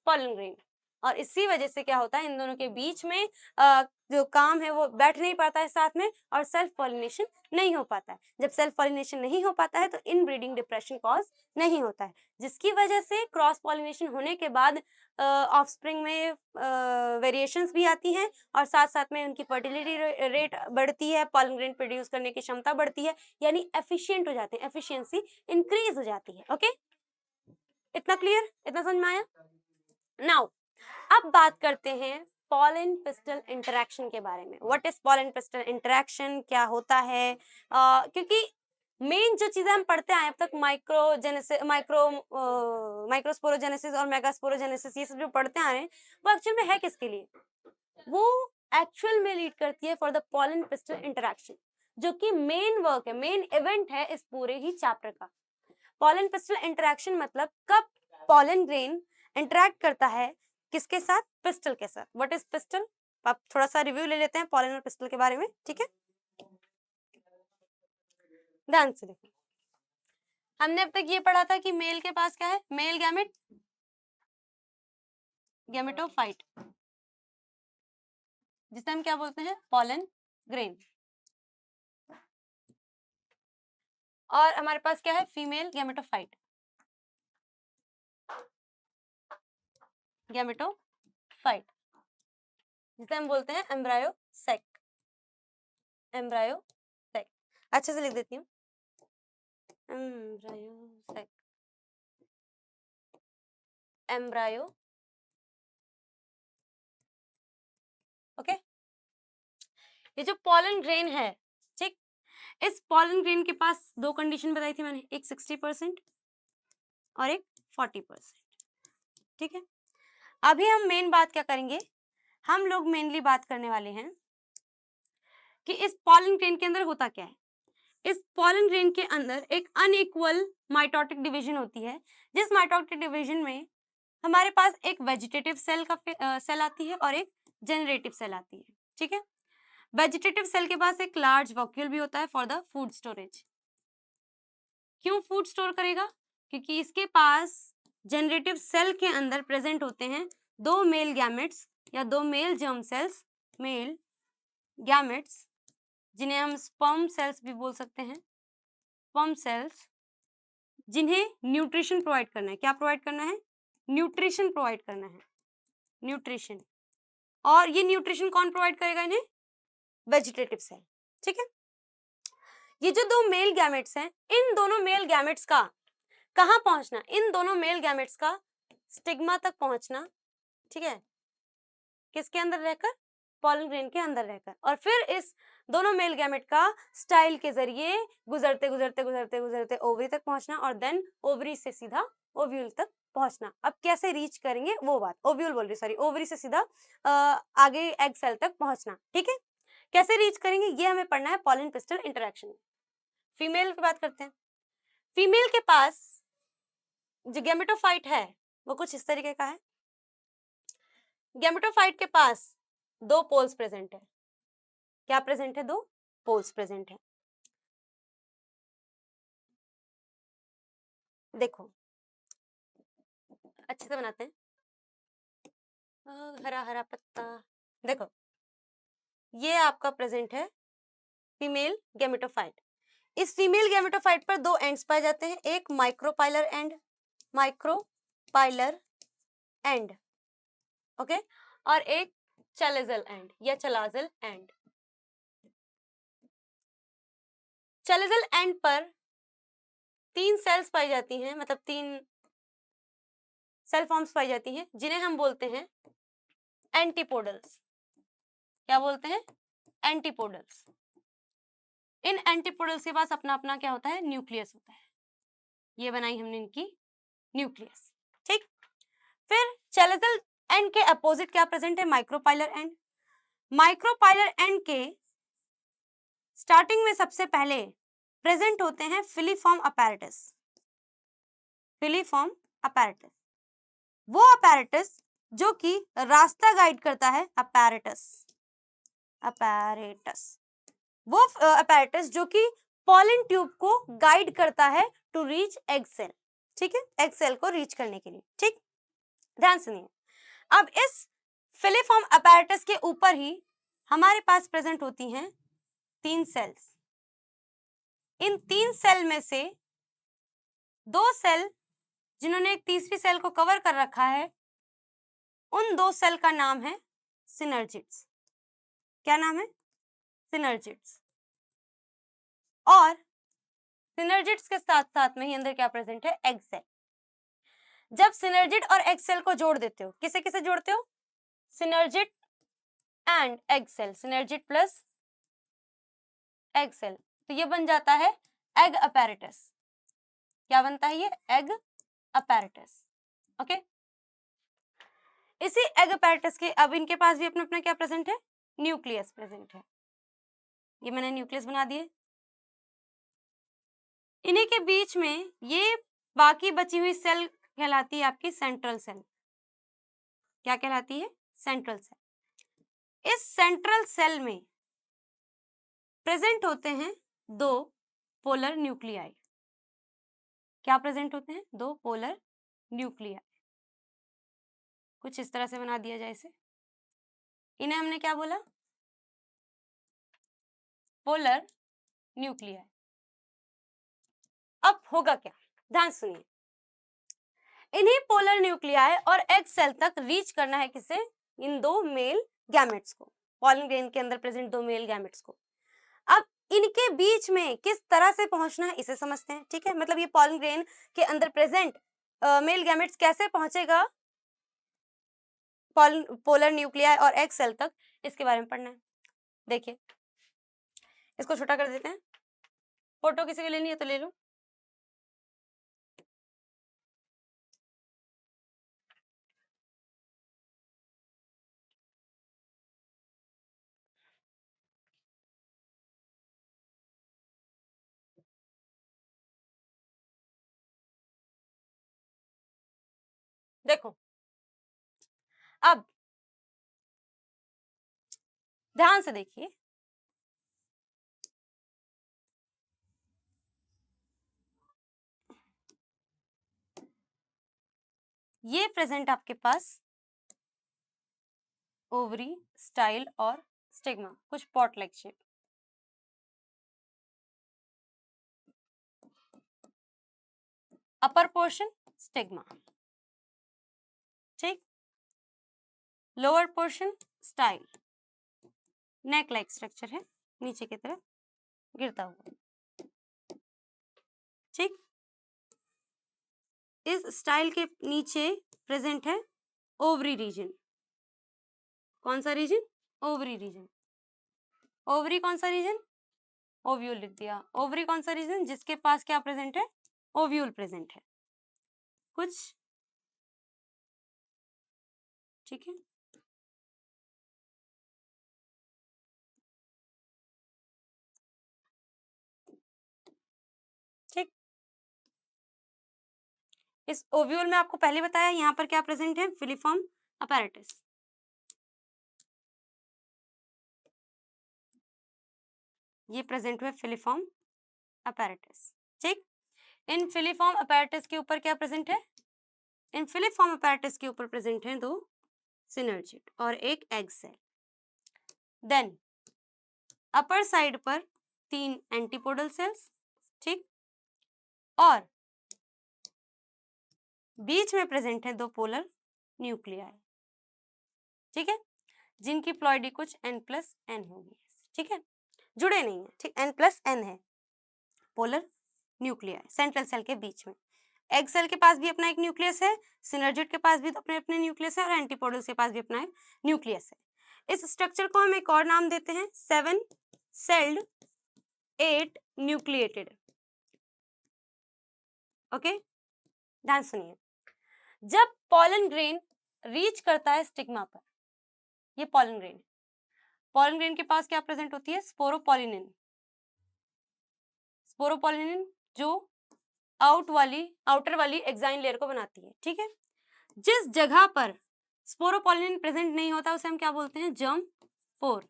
pollen grain. और इसी वजह से क्या होता है, इन दोनों के बीच में जो काम है वो बैठ नहीं पाता है साथ में, और सेल्फ पॉलिनेशन नहीं हो पाता है। जब सेल्फ पॉलिनेशन नहीं हो पाता है तो इनब्रीडिंग डिप्रेशन कॉज नहीं होता है, जिसकी वजह से क्रॉस पॉलिनेशन होने के बाद ऑफस्प्रिंग में वेरिएशंस भी आती हैं, और साथ साथ में उनकी फर्टिलिटी रेट बढ़ती है, पॉलन ग्रेन प्रोड्यूस करने की क्षमता बढ़ती है, यानी एफिशिएंट हो जाते हैं, एफिशिएंसी इंक्रीज हो जाती है। ओके, इतना क्लियर, इतना समझ में आया। नाउ अब बात करते हैं पॉलन पिस्टल इंटरेक्शन के बारे में। What is pollen pistol interaction, क्या होता है, क्योंकि मेन जो चीजें हम पढ़ते आए अब तक, माइक्रोस्पोरोजेनेसिस और मेगास्पोरोजेनेसिस, ये सब जो पढ़ते आ रहे हैं वो एक्चुअल में है किसके लिए, वो एक्चुअल में लीड करती है for the pollen pistol interaction, जो कि मेन वर्क है, मेन इवेंट है इस पूरे ही चैप्टर का। पॉलन पिस्टल इंटरेक्शन मतलब कब पॉलन ग्रेन इंटरेक्ट करता है किसके साथ, पिस्टल के साथ। व्हाट इज पिस्टल, आप थोड़ा सा रिव्यू ले लेते हैं पॉलन और पिस्टल के बारे में, ठीक है, ध्यान से देखो। हमने अब तक ये पढ़ा था कि मेल के पास क्या है, मेल गैमेट, गैमेटोफाइट, जिसे हम क्या बोलते हैं, पॉलन ग्रेन। और हमारे पास क्या है, फीमेल गैमेटोफाइट, गैमेटोफाइट, जिसे हम बोलते हैं एम्ब्रायोसेक, एम्ब्रायोसेक। अच्छे से लिख देती हूँ, एम्ब्रायोसेक, एम्ब्रायो, ओके। ये जो पॉलन ग्रेन है, ठीक, इस पॉलन ग्रेन के पास दो कंडीशन बताई थी मैंने, एक 60% और एक 40%, ठीक है। अभी हम मेन बात क्या करेंगे, हम लोग मेनली बात करने वाले हैं कि इस पॉलन ग्रेन के अंदर होता क्या है। इस पॉलन ग्रेन के अंदर एक अनइक्वल माइटोटिक डिवीजन होती है, जिस माइटोटिक डिवीजन में हमारे पास एक वेजिटेटिव सेल का सेल आती है और एक जनरेटिव सेल आती है, ठीक है। वेजिटेटिव सेल के पास एक लार्ज वॉक्यूल भी होता है फॉर द फूड स्टोरेज। क्यों फूड स्टोर करेगा, क्योंकि इसके पास जनरेटिव सेल के अंदर प्रेजेंट होते हैं दो मेल गैमेट्स या दो male germ cells, male gametes, जिन्हें हम स्पर्म सेल्स भी बोल सकते हैं, स्पर्म सेल्स, जिन्हें न्यूट्रिशन प्रोवाइड करना है। क्या प्रोवाइड करना है, न्यूट्रिशन प्रोवाइड करना है, न्यूट्रिशन। और ये न्यूट्रिशन कौन प्रोवाइड करेगा इन्हें, वेजिटेटिव सेल, ठीक है। ये जो दो मेल गैमेट्स हैं, इन दोनों मेल गैमेट्स का कहाँ पहुंचना, इन दोनों मेल गैमेट्स का स्टिग्मा तक पहुंचना, ठीक है, किसके अंदर रहकर, पॉलन ग्रेन के अंदर रहकर, और फिर इस दोनों मेल गैमेट का स्टाइल के जरिए गुजरते गुजरते गुजरते गुजरते ओवरी तक पहुंचना और देन ओवरी से सीधा ओव्यूल तक पहुंचना। अब कैसे रीच करेंगे वो बात, ओव्यूल बोल रही, सॉरी, ओवरी से सीधा आगे एग सेल तक पहुंचना, ठीक है। कैसे रीच करेंगे ये हमें पढ़ना है पॉलन पिस्टल इंटरेक्शन में। फीमेल की बात करते हैं। फीमेल के पास जो गैमेटोफाइट है वो कुछ इस तरीके का है। गैमेटोफाइट के पास दो पोल्स प्रेजेंट है। क्या प्रेजेंट है, दो पोल्स प्रेजेंट है। देखो अच्छे से बनाते हैं, हरा हरा पत्ता। देखो ये आपका प्रेजेंट है फीमेल गैमेटोफाइट। इस फीमेल गैमेटोफाइट पर दो एंड्स पाए जाते हैं, एक micropylar and, micropylar and, okay, और एक चलेजल एंड या चलाजल एंड। चलेजल एंड पर तीन सेल्स पाई जाती हैं, मतलब तीन सेल फॉर्म्स पाई जाती हैं, जिन्हें हम बोलते हैं एंटीपोडल्स। क्या बोलते हैं, एंटीपोडल्स। इन एंटीपोडल्स के पास अपना अपना क्या होता है, न्यूक्लियस होता है। ये बनाई हमने इनकी न्यूक्लियस, ठीक। फिर चलेजल एंड के अपोजिट क्या प्रेजेंट है, माइक्रोपाइलर एंड। माइक्रोपाइलर एंड के स्टार्टिंग में सबसे पहले प्रेजेंट होते हैं फिलीफॉर्म अपैरेटस। फिलीफॉर्म अपैरेटस, वो अपैरेटस जो कि रास्ता गाइड करता है, अपैरेटस, अपैरेटस, वो अपैरेटस जो कि पॉलन ट्यूब को गाइड करता है टू रीच एग सेल, ठीक है, एग सेल को रीच करने के लिए, ठीक। ध्यान सुनिए, अब इस फिलीफॉर्म अपैरेटस के ऊपर ही हमारे पास प्रेजेंट होती हैं तीन सेल्स। इन तीन सेल में से दो सेल जिन्होंने एक तीसरी सेल को कवर कर रखा है, उन दो सेल का नाम है सिनर्जिड्स। क्या नाम है, सिनर्जिड्स। और सिनर्जिड्स के साथ साथ में ही अंदर क्या प्रेजेंट है, एग सेल। जब सिनर्जिड और एग सेल को जोड़ देते हो, किसे किसे जोड़ते हो, synergid and egg cell, synergid plus egg cell, तो ये बन जाता है एग अपैरेटस। क्या बनता है ये, एग अपैरेटस, ओके। इसी एग अपैरेटस के अब इनके पास भी अपना अपना क्या प्रेजेंट है, न्यूक्लियस प्रेजेंट है। ये मैंने न्यूक्लियस बना दिए। इन्हीं के बीच में ये बाकी बची हुई सेल कहलाती है आपकी सेंट्रल सेल। क्या कहलाती है, सेंट्रल सेल। इस सेंट्रल सेल में प्रेजेंट होते हैं दो पोलर न्यूक्लियाई। क्या प्रेजेंट होते हैं, दो पोलर न्यूक्लियाई। कुछ इस तरह से बना दिया जाए इसे। इन्हें हमने क्या बोला? Polar nuclei. अब होगा क्या, ध्यान सुनिए। इन्हीं पोलर न्यूक्लियाई और एग सेल तक रीच करना है किसे? इन दो मेल गैमेट्स को, पॉलन ग्रेन के अंदर प्रेजेंट दो मेल गैमेट्स को। अब इनके बीच में किस तरह से पहुंचना है इसे समझते हैं, ठीक है। मतलब ये पॉलन ग्रेन के अंदर प्रेजेंट मेल गैमेट्स कैसे पहुंचेगा पोलर न्यूक्लियाई और एग सेल तक, इसके बारे में पढ़ना है। देखिए इसको छोटा कर देते हैं, फोटो किसी को लेनी है तो ले लो। देखो अब ध्यान से देखिए, ये प्रेजेंट आपके पास ओवरी, स्टाइल और स्टिग्मा, कुछ pot like shape. Upper portion stigma, ठीक। लोअर पोर्शन स्टाइल, नेक लाइक स्ट्रक्चर है, नीचे की तरफ गिरता हुआ, ठीक। इस स्टाइल के नीचे प्रेजेंट है ओवरी रीजन। कौन सा रीजन? Ovary reason. ओवरी कौन सा रीजन? ओव्यूल लिख दिया। ओवरी कौन सा रीजन? जिसके पास क्या प्रेजेंट है? ओव्यूल प्रेजेंट है, कुछ, ठीक है। ठीक, इस ओव्यूल में आपको पहले बताया यहाँ पर क्या प्रेजेंट है? Filiform apparatus. ये प्रेजेंट हुए फिलीफॉर्म अपैरेटस, ठीक। इन फिलीफॉर्म अपैरेटस के ऊपर क्या प्रेजेंट है? इन फिलीफॉर्म अपैरेटस के ऊपर प्रेजेंट है दो सिनर्जिड और एक egg cell. Then upper side पर 3 एंटीपोडल सेल्स, ठीक, और बीच में प्रेजेंट है 2 पोलर न्यूक्लियाई, ठीक है, जिनकी प्लॉइडी कुछ n+n होगी, ठीक है, जुड़े नहीं है, ठीक, n+n है पोलर न्यूक्लियाई सेंट्रल सेल के बीच में। एग सेल के पास भी अपना एक न्यूक्लियस है, सिनर्जिड के पास भी तो अपने अपने न्यूक्लियस है, और एंटीपोडल्स के पास भी अपना एक न्यूक्लियस है। इस स्ट्रक्चर को हम एक और नाम देते हैं 7 सेल्ड 8 न्यूक्लिएटेड। ओके, ध्यान सुनिए। जब पॉलन ग्रेन रीच करता है स्टिग्मा पर, ये पॉलन ग्रेन, पॉलन ग्रेन के पास क्या प्रेजेंट होती है? स्पोरोपोलिनिन। स्पोरोपोलिनिन जो आउटर वाली एक्साइन लेयर को बनाती है, ठीक है। जिस जगह पर स्पोरोपोलिनिन प्रेजेंट नहीं होता उसे हम क्या बोलते हैं? जर्म पोर।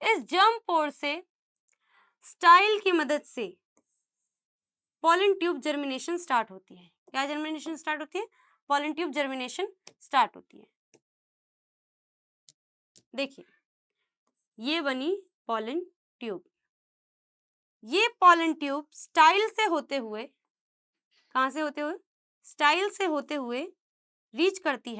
इस जर्म पोर से स्टाइल की मदद से पॉलन ट्यूब जर्मिनेशन स्टार्ट होती है। क्या जर्मिनेशन स्टार्ट होती है? पॉलन ट्यूब जर्मिनेशन स्टार्ट होती है। देखिए ये बनी पॉलन ट्यूब। ये पॉलन ट्यूब स्टाइल से होते हुए, कहां से होते हुए? स्टाइल से होते हुए रीच करती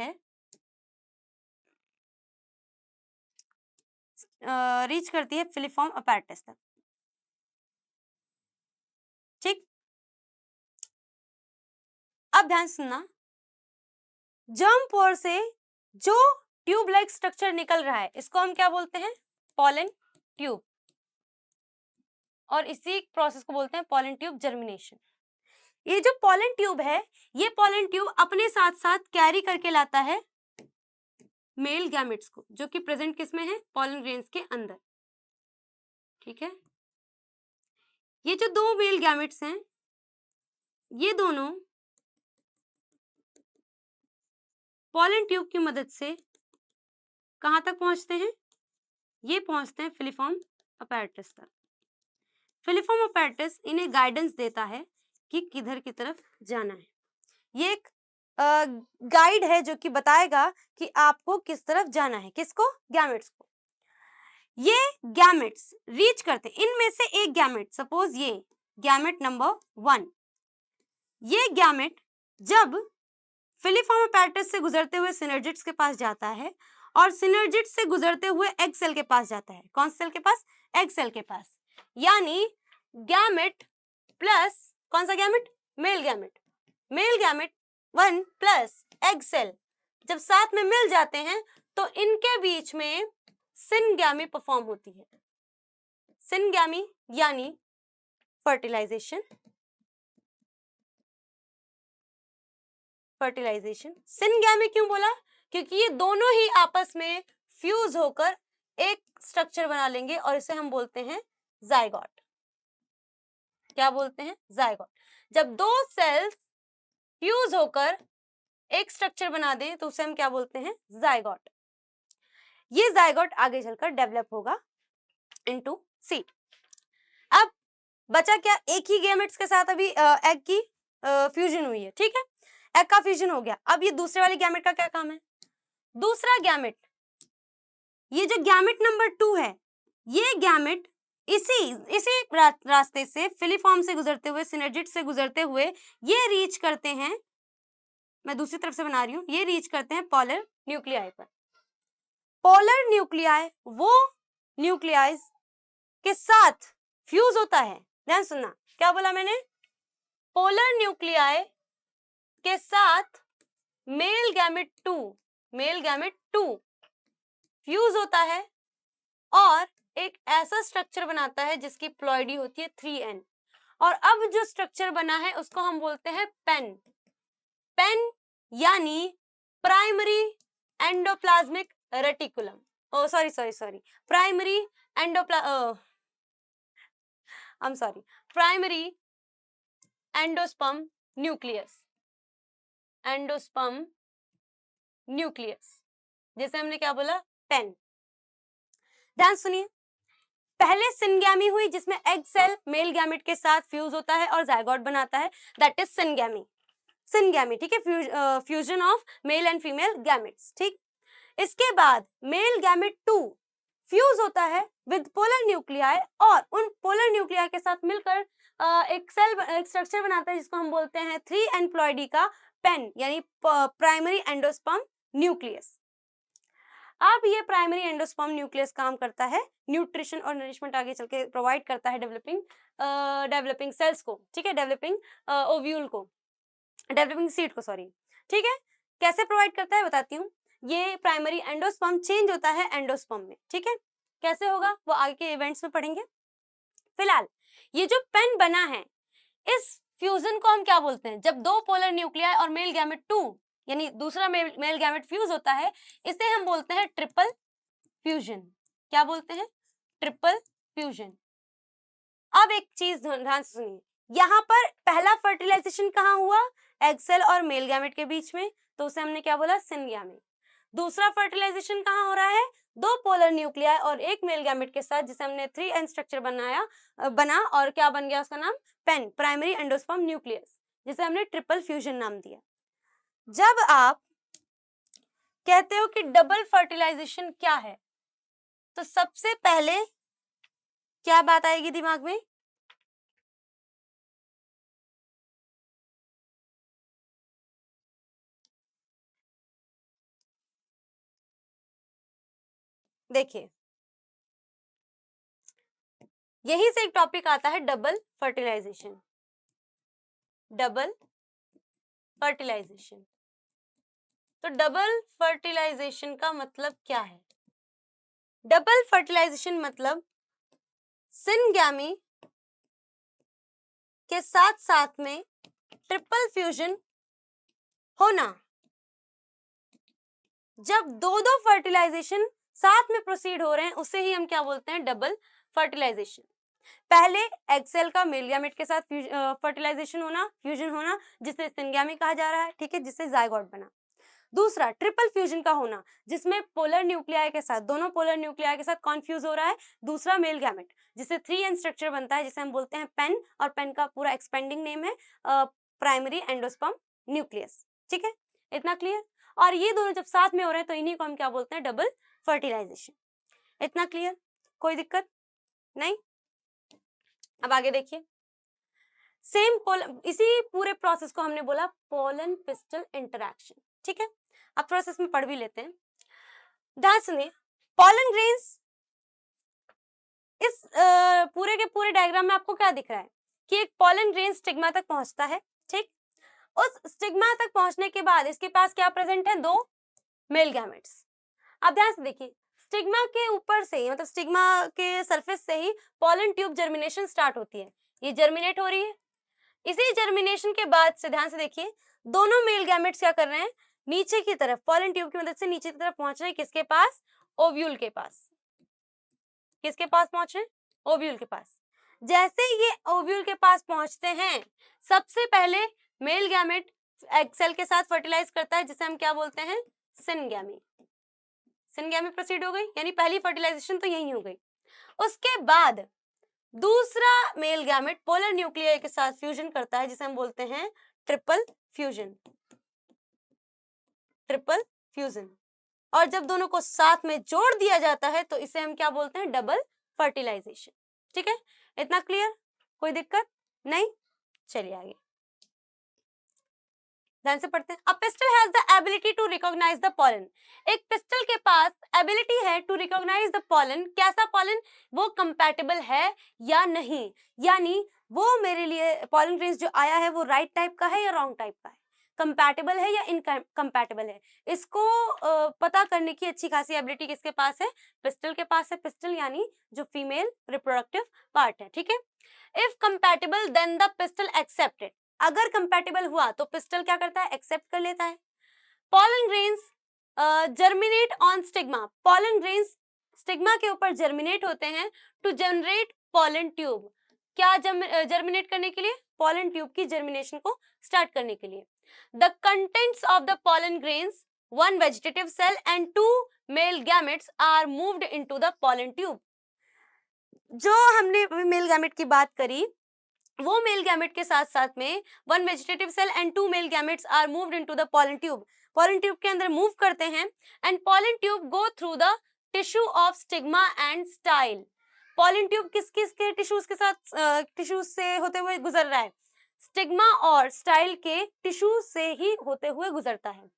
है फिलीफॉर्म अपैरेटस तक, ठीक। अब ध्यान सुनना, जर्म पोर से जो ट्यूब लाइक स्ट्रक्चर निकल रहा है इसको हम क्या बोलते हैं? पॉलन ट्यूब, और इसी प्रोसेस को बोलते हैं पॉलन ट्यूब जर्मिनेशन। ये जो पॉलन ट्यूब है, ये पॉलन ट्यूब अपने साथ साथ कैरी करके लाता है मेल गैमेट्स को, जो कि प्रेजेंट किसमें है? पॉलन ग्रेन्स के अंदर, ठीक है। ये जो 2 मेल गैमेट्स हैं, ये दोनों पॉलन ट्यूब की मदद से कहां तक पहुंचते हैं? ये पहुंचते हैं फिलीफॉर्म अपैरेटस तक। फिलीफॉर्म अपैरेटस इन्हें गाइडेंस देता है कि किधर की तरफ जाना है। ये एक गाइड है जो कि बताएगा कि आपको किस तरफ जाना है, किसको, गैमेट्स को। ये गैमेट्स रीच करते, इनमें से एक गैमेट, सपोज ये गैमेट नंबर 1, ये गैमेट जब फिलीफॉर्म apparatus से गुजरते हुए सिनर्जिड्स के पास जाता है और सिनर्जिड्स से गुजरते हुए एग सेल के पास जाता है। कौन सेल के पास? एग सेल के पास। यानी गैमेट प्लस कौन सा gamete? Male gamete. Male gamete 1 plus egg cell जब साथ में मिल जाते हैं तो इनके बीच में सिनगैमी परफॉर्म होती है। सिनगैमी यानी फर्टिलाइजेशन। फर्टिलाइजेशन। सिनगैमी क्यों बोला? क्योंकि ये दोनों ही आपस में फ्यूज होकर एक स्ट्रक्चर बना लेंगे और इसे हम बोलते हैं जाइगोट। क्या बोलते हैं? जाइगोट। जब दो सेल्स फ्यूज होकर एक स्ट्रक्चर बना दें तो उसे हम क्या बोलते हैं? जाइगोट। ये जाइगोट आगे चलकर डेवलप होगा इनटू सीड। अब बचा क्या? एक ही गैमेट्स के साथ अभी एग की फ्यूजन हुई है, ठीक है, एग का फ्यूजन हो गया। अब ये दूसरे वाले गैमेट का क्या काम है? दूसरा गैमेट, ये जो गैमेट नंबर 2 है, ये गैमेट इसी रास्ते से फिलीफॉर्म से गुजरते हुए, सिनर्जिड से गुजरते हुए ये रीच करते हैं, मैं दूसरी तरफ से बना रही हूँ, ये रीच करते हैं पोलर न्यूक्लियाई पर। पोलर न्यूक्लियाई वो न्यूक्लियाइज के साथ फ्यूज होता है। ध्यान सुनना, क्या बोला मैंने? पोलर न्यूक्लियाई के साथ मेल गैमेट 2 फ्यूज होता है और एक ऐसा स्ट्रक्चर बनाता है जिसकी प्लॉइडी होती है 3n। और अब जो स्ट्रक्चर बना है उसको हम बोलते हैं पेन। पेन यानी primary endoplasmic reticulum. Sorry primary primary endosperm nucleus. Endosperm nucleus जैसे हमने क्या बोला? पेन। ध्यान सुनिए, पहले सिनगैमी हुई जिसमें एग सेल मेल गैमेट के साथ फ्यूज होता है और जाइगोट बनाता है, दैट इज सिनगैमी। ठीक है, fusion of male and female gametes, ठीक। इसके बाद मेल गैमेट 2 फ्यूज होता है विद पोलर न्यूक्लियाई और उन पोलर न्यूक्लियाई के साथ मिलकर एक स्ट्रक्चर बनाता है जिसको हम बोलते हैं 3n प्लॉइडी का पेन यानी प्राइमरी एंडोस्पर्म न्यूक्लियस। अब ये प्राइमरी एंडोस्पर्म न्यूक्लियस काम करता है न्यूट्रिशन और नरिशमेंट आगे चल के प्रोवाइड करता है डेवलपिंग सेल्स को, ठीक है, डेवलपिंग ओव्यूल को, डेवलपिंग सीड को, सॉरी, ठीक है। कैसे प्रोवाइड करता है बताती हूँ। ये प्राइमरी एंडोस्पर्म चेंज होता है एंडोस्पर्म में, ठीक है, कैसे होगा वो आगे के इवेंट्स में पढ़ेंगे। फिलहाल ये जो पेन बना है, इस फ्यूजन को हम क्या बोलते हैं? जब दो पोलर न्यूक्लियाई और मेल गैमेट 2 यानी दूसरा मेल गैमेट फ्यूज होता है, इसे हम बोलते हैं ट्रिपल फ्यूजन। क्या बोलते हैं? Triple fusion. अब एक चीज ध्यान से सुनिए, यहाँ पर पहला फर्टिलाइजेशन कहाँ हुआ? एग सेल और मेल गैमेट के बीच में, तो उसे हमने क्या बोला? सिनगैमी। दूसरा फर्टिलाइजेशन कहाँ हो रहा है? दो पोलर न्यूक्लियाई और एक मेल गैमेट के साथ, जिसे हमने 3n स्ट्रक्चर बना और क्या बन गया उसका नाम? पेन, प्राइमरी एंडोस्पर्म न्यूक्लियस, जिसे हमने ट्रिपल फ्यूजन नाम दिया। जब आप कहते हो कि डबल फर्टिलाइजेशन क्या है, तो सबसे पहले क्या बात आएगी दिमाग में? देखिए, यही से एक टॉपिक आता है डबल फर्टिलाइजेशन। डबल फर्टिलाइजेशन, तो डबल फर्टिलाइजेशन का मतलब क्या है? डबल फर्टिलाइजेशन मतलब सिनगैमी के साथ साथ में ट्रिपल फ्यूजन होना। जब दो फर्टिलाइजेशन साथ में प्रोसीड हो रहे हैं उसे ही हम क्या बोलते हैं? Double fertilisation. पहले एग सेल का मेल गैमेट के साथ फर्टिलाइजेशन होना, फ्यूजन होना, जिसे सिनगैमी कहा जा रहा है, ठीक है, जिससे जाइगोट बना। दूसरा ट्रिपल फ्यूजन का होना, जिसमें पोलर न्यूक्लियाई के साथ, दोनों पोलर न्यूक्लियाई के साथ कॉन्फ्यूज हो रहा है दूसरा मेल गैमेट, जिससे 3n स्ट्रक्चर बनता है, जिसे हम बोलते हैं पेन, और पेन का पूरा एक्सपेंडिंग नेम है प्राइमरी एंडोस्पर्म न्यूक्लियस, ठीक है। इतना क्लियर। और ये दोनों जब साथ में हो रहे हैं तो इन्हीं को हम क्या बोलते हैं, डबल फर्टिलाइजेशन। इतना क्लियर, कोई दिक्कत नहीं। अब आगे देखिए, इसी पूरे प्रोसेस को हमने बोला पोलन पिस्टल इंटरैक्शन, ठीक है। अब प्रोसेस में पढ़ भी लेते हैं, ध्यान सुनिए। पोलन ग्रेन्स, इस पूरे के पूरे डायग्राम में आपको क्या दिख रहा है कि एक पोलन ग्रेन स्टिग्मा तक पहुंचता है, ठीक। उस स्टिग्मा तक पहुंचने के बाद इसके पास क्या प्रेजेंट है, 2 मेल गैमेट्स। अब ध्यान से देखिए, स्टिग्मा के ऊपर से मतलब स्टिग्मा के सरफेस से ही पोलन ट्यूब जर्मिनेशन स्टार्ट होती है, ये जर्मिनेट हो रही है। इसी जर्मिनेशन के बाद से ध्यान से देखिए, दोनों मेल गैमेट्स क्या कर रहे हैं, नीचे की तरफ पोलन ट्यूब की मदद से नीचे की तरफ पहुंच रहे हैं, किसके पास, ओव्यूल के पास। किसके पास पहुंच रहे हैं, ओव्यूल के पास। जैसे ये ओव्यूल के पास पहुंचते हैं, सबसे पहले मेल गैमेट एग सेल के साथ फर्टिलाइज करता है, जिसे हम क्या बोलते हैं, सिनगैमी। सिनगैमी प्रोसीड हो गई, यानी पहली फर्टिलाइजेशन तो यही हो गई। उसके बाद दूसरा मेल गैमेट पोलर न्यूक्लियर के साथ फ्यूजन करता है, जिसे हम बोलते हैं ट्रिपल फ्यूजन। Triple fusion. और जब दोनों को साथ में जोड़ दिया जाता है तो इसे हम क्या बोलते हैं, डबल फर्टिलाइजेशन। ठीक है, इतना क्लियर, कोई दिक्कत नहीं। चलिए आगे ध्यान से पढ़ते हैं। A pistil has the ability to recognise the pollen. एक पिस्टल के पास एबिलिटी है टू रिकॉग्नाइज द पॉलन। कैसा पॉलन, वो कंपैटिबल है या नहीं, यानी वो मेरे लिए पॉलन ग्रेन्स जो आया है वो राइट टाइप का है या रॉन्ग टाइप का है, कंपैटिबल है या इनकम्पैटिबल है। इसको पता करने की अच्छी खासी एबिलिटी किसके पास है, पिस्टल के पास है। पिस्टल यानी जो फीमेल रिप्रोडक्टिव पार्ट है, ठीक है। If compatible then the pistil accepted. अगर कंपैटिबल हुआ तो पिस्टल क्या करता है, एक्सेप्ट कर लेता है। Pollen grains germinate on stigma. Pollen grains stigma के ऊपर जर्मिनेट होते हैं टू जनरेट पॉलन ट्यूब। क्या जर्मिनेट करने के लिए, पॉलन ट्यूब की जर्मिनेशन को स्टार्ट करने के लिए। The contents of the pollen grains, 1 vegetative cell and 2 male gametes are moved into the pollen tube. जो हमने मेल गैमेट की बात करी, वो मेल गैमेट के साथ साथ में 1 vegetative cell and 2 male gametes are moved into the pollen tube. Pollen tube के अंदर मूव करते हैं and pollen tube go through the tissue of stigma and style. Pollen tube किस किस के टिश्यूज के साथ टिश्यूज से होते हुए गुजर रहा है, स्टिग्मा और स्टाइल के टिश्यू से ही होते हुए गुजरता है।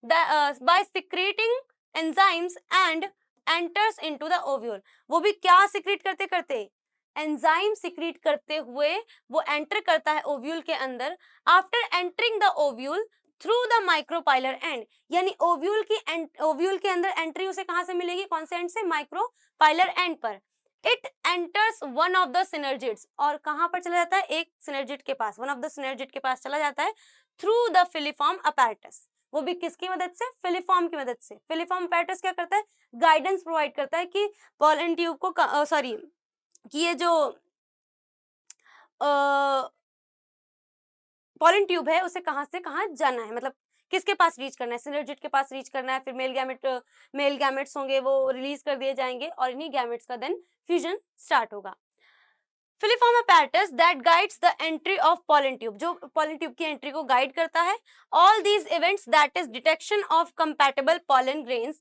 By secreting enzymes and enters into the ovule. वो भी क्या सिक्रेट करते करते, एंजाइम सिक्रीट करते हुए वो एंटर करता है ओव्यूल के अंदर। After entering the ovule through the micropylar and, यानी ओव्यूल के अंदर एंट्री उसे कहां से मिलेगी, कौन से एंड से, माइक्रोपाइलर एंड पर। It enters one of the synergids, और कहां पर चला जाता है, एक सिनर्जिड के पास, वन ऑफ द सिनर्जिड के पास चला जाता है थ्रू द फिलीफॉर्म अपैरेटस। वो भी किसकी मदद से, फिलीफॉर्म की मदद से। फिलीफॉर्म अपैरेटस क्या करता है, गाइडेंस प्रोवाइड करता है कि पॉलन ट्यूब को कि ये जो पॉलन ट्यूब है उसे कहां से कहां जाना है, मतलब किसके पास रीच करना है, सिनर्जिड के पास रीच करना है। फिर मेल गैमेट्स होंगे वो रिलीज कर दिए जाएंगे और इन्हीं गैमेट्स का देन फ्यूजन स्टार्ट होगा। Filiform apparatus that guides the entry of pollen tube, जो pollen tube की एंट्री को गाइड करता है। All these events, that is detection of compatible pollen grains,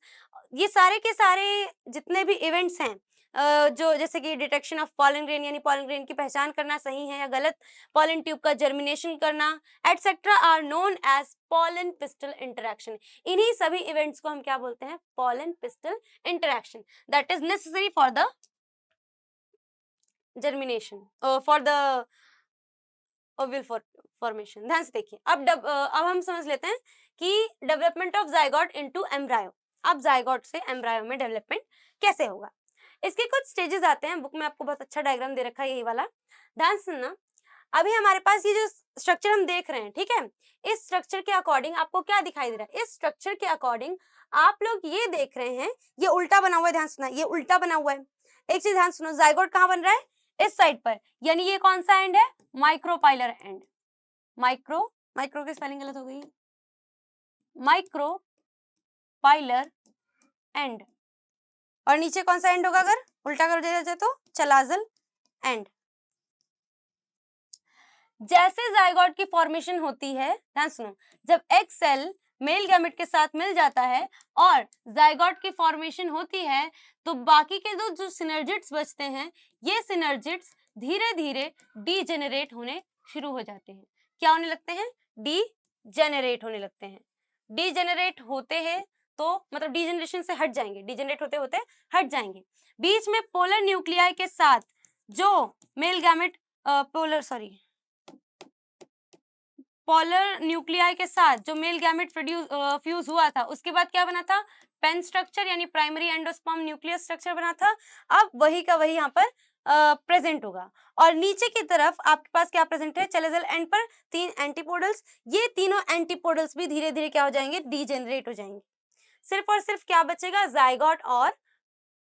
ये सारे के सारे जितने भी इवेंट्स हैं जो जैसे कि डिटेक्शन ऑफ पॉलन ग्रेन, यानी पॉलन ग्रेन की पहचान करना सही है या गलत, पॉलन ट्यूब का जर्मिनेशन करना, etcetera, are known as pollen pistil interaction. इन्हीं सभी इवेंट्स को हम क्या बोलते हैं, pollen pistil interaction, that is necessary for the germination, for the ovule formation. ध्यान से देखिए, अब हम समझ लेते हैं कि development of zygote into embryo. अब जाइगोट से एम्ब्रायो में डेवलपमेंट कैसे होगा, इसके कुछ स्टेजेस आते हैं। बुक में आपको बहुत अच्छा डायग्राम दे रखा है यही वाला, ध्यान सुनना। अभी हमारे पास ये जो स्ट्रक्चर हम देख रहे हैं, ठीक है, इस स्ट्रक्चर के अकॉर्डिंग आपको क्या दिखाई दे रहा है, इस स्ट्रक्चर के अकॉर्डिंग आप लोग ये देख रहे हैं, ये उल्टा बना हुआ है, ध्यान सुना, ये उल्टा बना हुआ है। एक चीज ध्यान सुनो, जाइगोट कहाँ बन रहा है, इस साइड पर, यानी ये कौन सा एंड है, माइक्रोपाइलर एंड। माइक्रो की स्पेलिंग गलत हो गई, माइक्रोपाइलर एंड। और नीचे कौन सा एंड होगा, अगर उल्टा कर दिया जाए तो चलाजल एंड। जैसे जाइगोट की फॉर्मेशन होती है, ध्यान सुनो, जब एग सेल मेल गैमेट के साथ मिल जाता है और जाइगोट की फॉर्मेशन होती है, तो बाकी के दो जो सिनर्जिड्स बचते हैं, ये सिनर्जिड्स धीरे धीरे डीजेनरेट होने शुरू हो जाते हैं। क्या होने लगते हैं? डीजेनरेट होने लगते हैं। डीजेनरेट होते हैं तो मतलब डीजेनरेशन से हट जाएंगे, डीजेनरेट होते होते हट जाएंगे। बीच में पोलर न्यूक्लियाई के साथ जो मेल गैमेट पोलर न्यूक्लियाई के साथ जो मेल गैमेट फ्यूज हुआ था, उसके बाद क्या बना था? पेन स्ट्रक्चर यानी प्राइमरी एंडोस्पर्म न्यूक्लियस स्ट्रक्चर बना था। अब वही का वही यहाँ पर प्रेजेंट होगा और नीचे की तरफ आपके पास क्या प्रेजेंट है? चलेजल एंड पर 3 एंटीपोडल्स। ये तीनों एंटीपोडल्स भी धीरे धीरे क्या हो जाएंगे? डीजेनरेट हो जाएंगे। सिर्फ और सिर्फ क्या बचेगा? जाइगोट और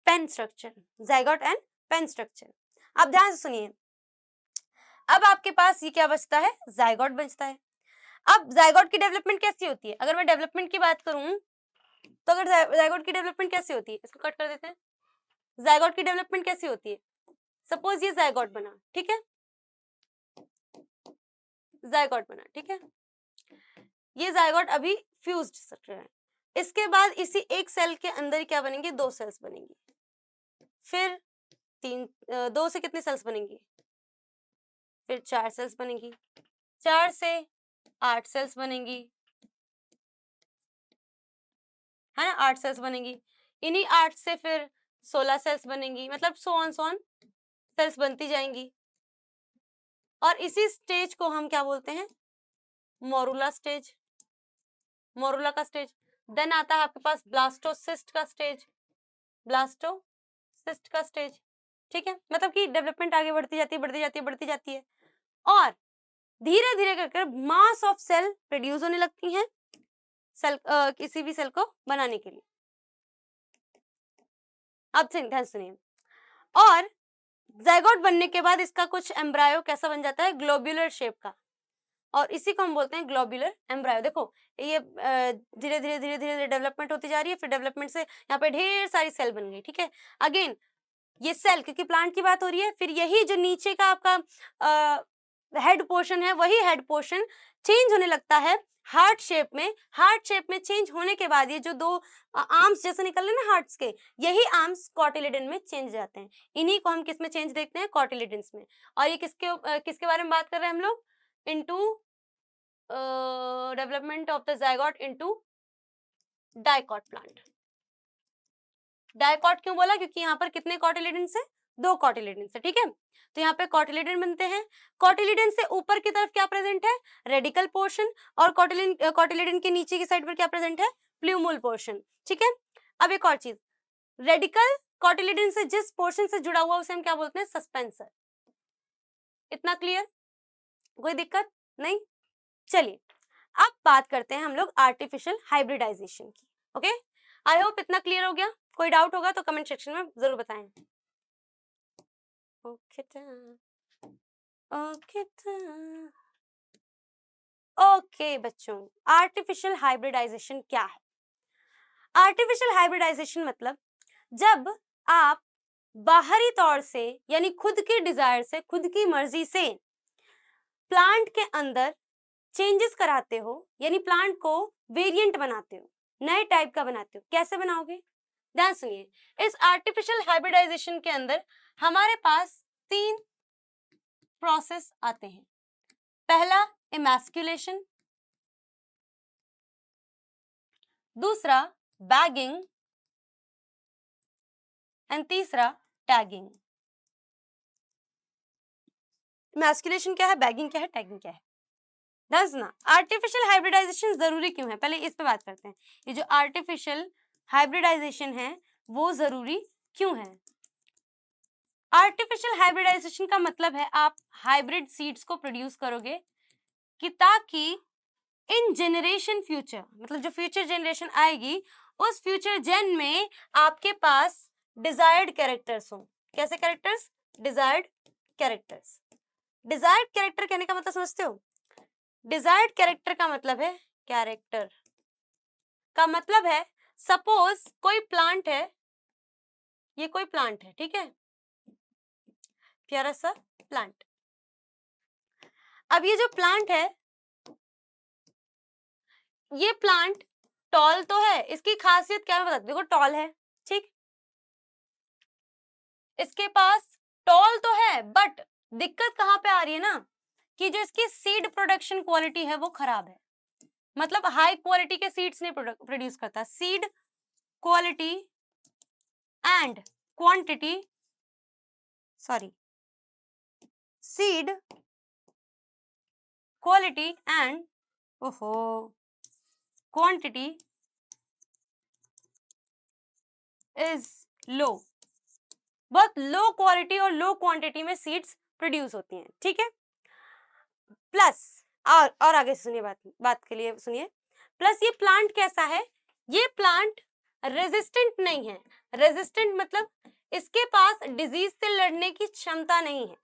PEN structure, zygote and PEN structure. अब ध्यान से सुनिए, अब आपके पास ये क्या बचता है? जाइगोट बचता है। अब जाइगोट की डेवलपमेंट कैसी होती है? अगर मैं डेवलपमेंट की बात करूं तो अगर जाइगोट की डेवलपमेंट कैसी होती है, इसको कट कर देते हैं। जाइगोट की डेवलपमेंट कैसी होती है? सपोज ये जाइगोट बना, ठीक है, जाइगोट बना, ठीक है, ये जाइगोट अभी फ्यूज्ड स्ट्रक्चर है। इसके बाद इसी एक सेल के अंदर क्या बनेंगे? 2 सेल्स बनेंगी, फिर 2 से कितनी सेल्स बनेंगी? फिर 4 सेल्स बनेंगी, 4 से 8 सेल्स बनेंगी, है ना, 8 सेल्स बनेंगी। इन्हीं 8 से फिर 16 सेल्स बनेंगी, मतलब सो ऑन सेल्स बनती जाएंगी। और इसी स्टेज को हम क्या बोलते हैं? मोरुला स्टेज, मोरुला का स्टेज। देन आता है आपके पास ब्लास्टोसिस्ट का स्टेज, ब्लास्टोसिस्ट का स्टेज, ठीक है, मतलब कि डेवलपमेंट आगे बढ़ती जाती है, बढ़ती जाती है, बढ़ती जाती है और धीरे धीरे करके मास ऑफ सेल प्रोड्यूस होने लगती हैं सेल किसी भी सेल को बनाने के लिए। अब ध्यान सुनिए, और जाइगोट बनने के बाद इसका कुछ एम्ब्रायो कैसा बन जाता है? ग्लोब्यूलर शेप का, और इसी को हम बोलते हैं ग्लोब्यूलर एम्ब्रायो। देखो ये धीरे धीरे धीरे धीरे डेवलपमेंट होती जा रही है, फिर डेवलपमेंट से यहाँ पे ढेर सारी सेल बन गई, ठीक है। अगेन ये सेल, क्योंकि प्लांट की बात हो रही है, फिर यही जो नीचे का आपका हेड पोर्शन है, वही हेड पोर्शन चेंज होने लगता है हार्ट शेप में। हार्ट शेप में चेंज होने के बाद ये जो 2 आर्म्स जैसे निकल रहे हैं ना हार्ट्स के, यही आर्म्स कॉटिलिडन में चेंज जाते हैं। इन्हीं को हम किस में चेंज देखते हैं? कॉटिलिडन्स में। और ये किसके बारे में बात कर रहे हैं हम लोग? Into development of the zygote into dicot plant. Dicot क्यों बोला? क्योंकि यहाँ पर कितने कॉटिलिडन्स है? 2 कॉटिलिडन्स है, ठीक है। तो यहाँ पे कॉटिलिडन बनते हैं। कॉटिलिडन से ऊपर की तरफ क्या प्रेजेंट है? रेडिकल पोर्शन, और कॉटिलिडन के नीचे की साइड पर क्या प्रेजेंट है? प्ल्यूमल पोर्शन, ठीक है। अब एक और चीज, रेडिकल कॉटिलिडन से जिस पोर्शन से जुड़ा हुआ उसे हम क्या बोलते हैं? सस्पेंसर। इतना क्लियर? कोई दिक्कत नहीं? चलिए अब बात करते हैं हम लोग आर्टिफिशियल हाइब्रिडाइजेशन की। ओके, आई होप इतना क्लियर हो गया। कोई डाउट होगा तो कमेंट सेक्शन में जरूर बताएं। ओके बच्चों, आर्टिफिशियल हाइब्रिडाइजेशन क्या है? आर्टिफिशियल हाइब्रिडाइजेशन मतलब जब आप बाहरी तौर से यानी खुद की डिजायर से, खुद की मर्जी से प्लांट के अंदर चेंजेस कराते हो, यानी प्लांट को वेरिएंट बनाते हो, नए टाइप का बनाते हो। कैसे बनाओगे? ध्यान सुनिए, इस आर्टिफिशियल हाइब्रिडाइजेशन के अंदर हमारे पास 3 प्रोसेस आते हैं। पहला इमैस्कुलेशन, दूसरा बैगिंग एंड तीसरा टैगिंग। इमैस्कुलेशन क्या है, बैगिंग क्या है, टैगिंग क्या है? ध्यान सुना, आर्टिफिशियल हाइब्रिडाइजेशन जरूरी क्यों है, पहले इस पे बात करते हैं। ये जो आर्टिफिशियल हाइब्रिडाइजेशन है वो जरूरी क्यों है? आर्टिफिशियल हाइब्रिडाइजेशन का मतलब है आप हाइब्रिड सीड्स को प्रोड्यूस करोगे कि ताकि इन जेनरेशन फ्यूचर, मतलब जो फ्यूचर जनरेशन आएगी उस फ्यूचर जेन में आपके पास डिजायर्ड कैरेक्टर्स हो। कैसे characters? Desired characters. Desired character कहने का मतलब समझते हो? डिजायर्ड कैरेक्टर का मतलब है, कैरेक्टर का मतलब है, सपोज कोई प्लांट है, ये कोई प्लांट है, ठीक है, प्यारा सा प्लांट। अब ये जो प्लांट है ये प्लांट टॉल तो है, इसकी खासियत क्या है बता, देखो टॉल है, ठीक, इसके पास टॉल तो है, बट दिक्कत कहाँ पे आ रही है ना, कि जो इसकी सीड प्रोडक्शन क्वालिटी है वो खराब है, मतलब हाई क्वालिटी के सीड्स नहीं प्रोड्यूस करता। Seed quality and quantity, sorry, seed quality and ओहो क्वांटिटी इज लो, बहुत लो क्वालिटी और लो क्वांटिटी में सीड्स प्रोड्यूस होती हैं, ठीक है। प्लस और आगे सुनिए, बात के लिए सुनिए, प्लस ये प्लांट कैसा है, ये प्लांट रेजिस्टेंट नहीं है। रेजिस्टेंट मतलब इसके पास डिजीज से लड़ने की क्षमता नहीं है।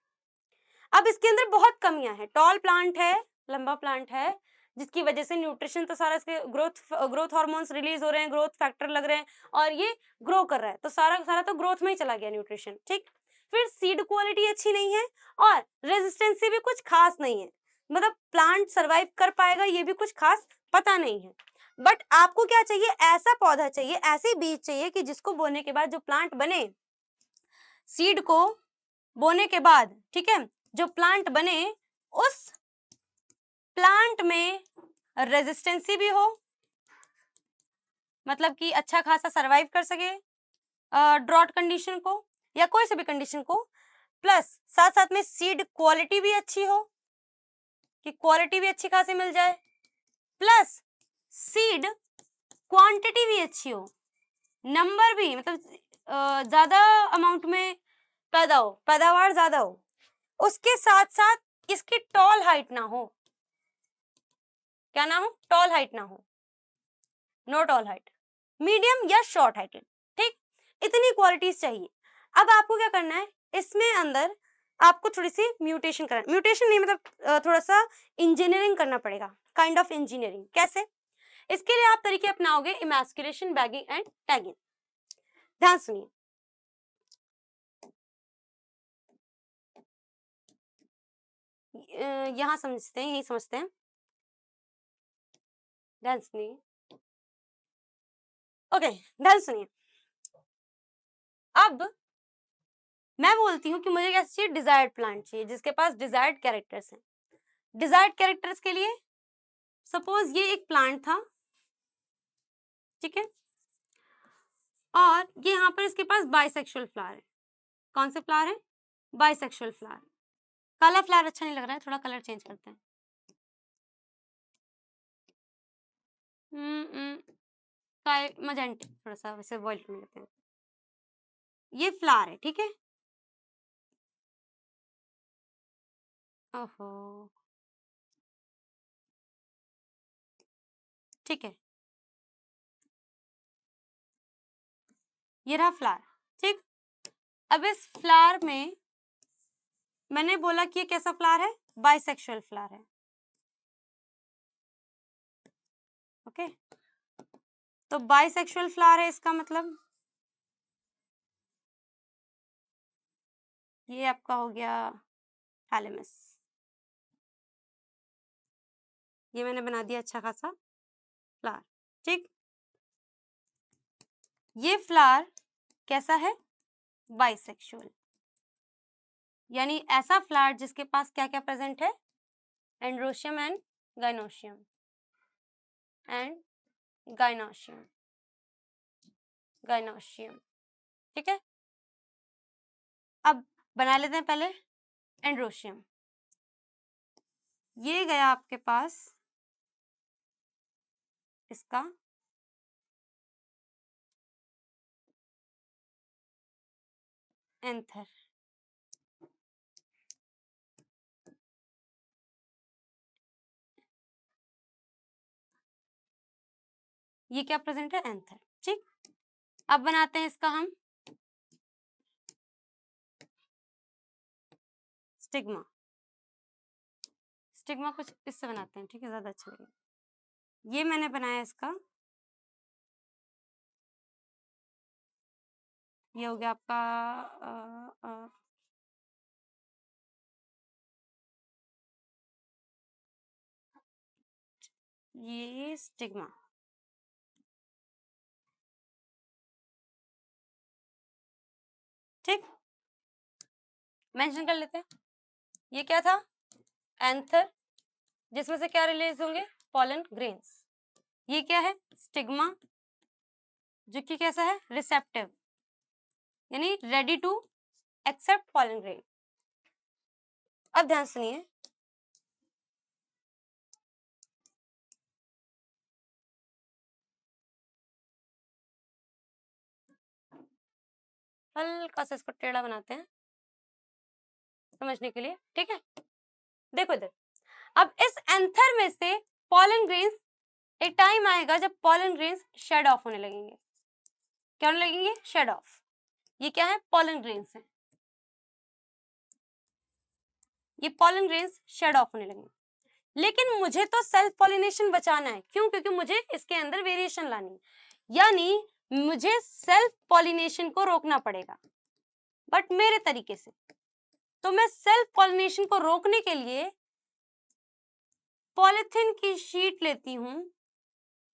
अब इसके अंदर बहुत कमियां हैं, टॉल प्लांट है, लंबा प्लांट है, जिसकी वजह से न्यूट्रिशन तो सारा इसके ग्रोथ हार्मोन्स रिलीज हो रहे हैं, ग्रोथ फैक्टर लग रहे हैं और ये ग्रो कर रहा है, तो सारा तो ग्रोथ में ही चला गया न्यूट्रिशन, ठीक। फिर सीड क्वालिटी अच्छी नहीं है और रेजिस्टेंसी भी कुछ खास नहीं है, मतलब प्लांट सरवाइव कर पाएगा ये भी कुछ खास पता नहीं है। बट आपको क्या चाहिए, ऐसा पौधा चाहिए, ऐसे बीज चाहिए कि जिसको बोने के बाद जो प्लांट बने, सीड को बोने के बाद, ठीक है, जो प्लांट बने उस प्लांट में रेजिस्टेंसी भी हो, मतलब कि अच्छा खासा सरवाइव कर सके ड्रॉट कंडीशन को या कोई से भी कंडीशन को, प्लस साथ साथ में सीड क्वालिटी भी अच्छी हो, कि क्वालिटी भी अच्छी खासी मिल जाए, प्लस सीड क्वांटिटी भी अच्छी हो, नंबर भी, मतलब ज्यादा अमाउंट में पैदा हो, पैदावार ज्यादा हो, उसके साथ साथ इसकी टॉल हाइट ना हो, क्या ना हो, टॉल हाइट ना हो, नो टॉल हाइट, मीडियम या शॉर्ट हाइटेड, ठीक, इतनी क्वालिटीज चाहिए। अब आपको क्या करना है, इसमें अंदर आपको थोड़ी सी म्यूटेशन करना, म्यूटेशन नहीं मतलब थोड़ा सा इंजीनियरिंग करना पड़ेगा, काइंड ऑफ इंजीनियरिंग। कैसे? इसके लिए आप तरीके अपनाओगे इमैस्कुलेशन, बैगिंग एंड टैगिंग। ध्यान सुनिए, यहां समझते हैं, यही समझते हैं, ध्यान सुनिए, ओके, ध्यान सुनिए। अब मैं बोलती हूँ कि मुझे क्या चाहिए, डिजायर्ड प्लांट चाहिए जिसके पास डिजायर्ड कैरेक्टर्स हैं। डिजायर्ड कैरेक्टर्स के लिए सपोज ये एक प्लांट था, ठीक है, और ये यहाँ पर इसके पास बाइसेक्सुअल फ्लावर है। कौन से फ्लावर है? Bisexual flower. काला फ्लावर अच्छा नहीं लग रहा है, थोड़ा कलर चेंज करते हैं। मजेंटे, थोड़ा सा वैसे वॉइलेट में लेते हैं। ये फ्लावर है, ठीक है, ओहो, ठीक है, ये रहा फ्लावर, ठीक। अब इस फ्लावर में मैंने बोला कि ये कैसा फ्लावर है, बाइसेक्सुअल फ्लावर है, ओके। तो बाइसेक्सुअल फ्लावर है, इसका मतलब ये आपका हो गया थैलेमस, ये मैंने बना दिया अच्छा खासा फ्लावर, ठीक। ये फ्लावर कैसा है, बाइसेक्सुअल, यानी ऐसा फ्लावर जिसके पास क्या क्या प्रेजेंट है, androecium and gynoecium, and gynoecium, gynoecium, ठीक है। अब बना लेते हैं पहले एंड्रोशियम। ये गया आपके पास इसका एंथर, ये क्या प्रेजेंट है, एंथर, ठीक। अब बनाते हैं इसका हम स्टिग्मा। स्टिग्मा कुछ इससे बनाते हैं, ठीक है, ज्यादा अच्छा लगेगा। ये मैंने बनाया इसका, ये हो गया आपका ये स्टिग्मा, ठीक, मेंशन कर लेते हैं। ये क्या था? एंथर, जिसमें से क्या रिलीज होंगे? Pollen grains. ये क्या है? स्टिग्मा, जो कि कैसा है? रिसेप्टिव, यानी ready to accept pollen grain. अब ध्यान सुनिए, हल्का सा इसको टेढ़ा बनाते हैं समझने के लिए, ठीक है। देखो इधर, अब इस एंथर में से पॉलन ग्रेन्स, एक टाइम आएगा जब पॉलन ग्रेन्स शेड ऑफ होने लगेंगे। क्या होने लगेंगे? Shed off. ये क्या है? पॉलन ग्रेन्स है, ये पॉलन ग्रेन्स शेड ऑफ होने लगेंगे। लेकिन मुझे तो सेल्फ पॉलिनेशन बचाना है, क्यों? क्योंकि मुझे इसके अंदर वेरिएशन लानी है, यानी मुझे सेल्फ पॉलिनेशन को रोकना पड़ेगा, बट मेरे तरीके से। तो मैं सेल्फ पॉलिनेशन को रोकने के लिए पॉलिथीन की शीट लेती हूं,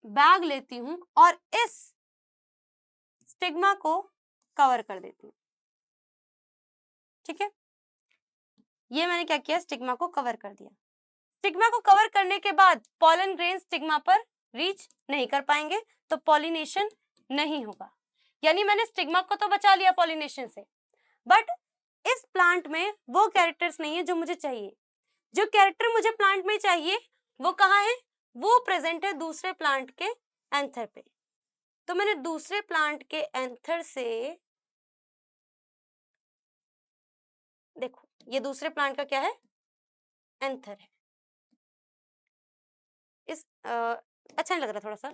बैग लेती हूं और इस स्टिग्मा को कवर कर देती हूं, ठीक है। ये मैंने क्या किया? स्टिग्मा को कवर कर दिया। स्टिग्मा को कवर करने के बाद पॉलन ग्रेन स्टिग्मा पर रीच नहीं कर पाएंगे, तो पॉलिनेशन नहीं होगा। यानी मैंने स्टिग्मा को तो बचा लिया पॉलिनेशन से, बट इस प्लांट में वो कैरेक्टर्स नहीं है जो मुझे चाहिए। जो कैरेक्टर मुझे प्लांट में चाहिए वो कहाँ है? वो प्रेजेंट है दूसरे प्लांट के एंथर पे। तो मैंने दूसरे प्लांट के एंथर से, देखो ये दूसरे प्लांट का क्या है? एंथर है। इस अच्छा नहीं लग रहा थोड़ा सा,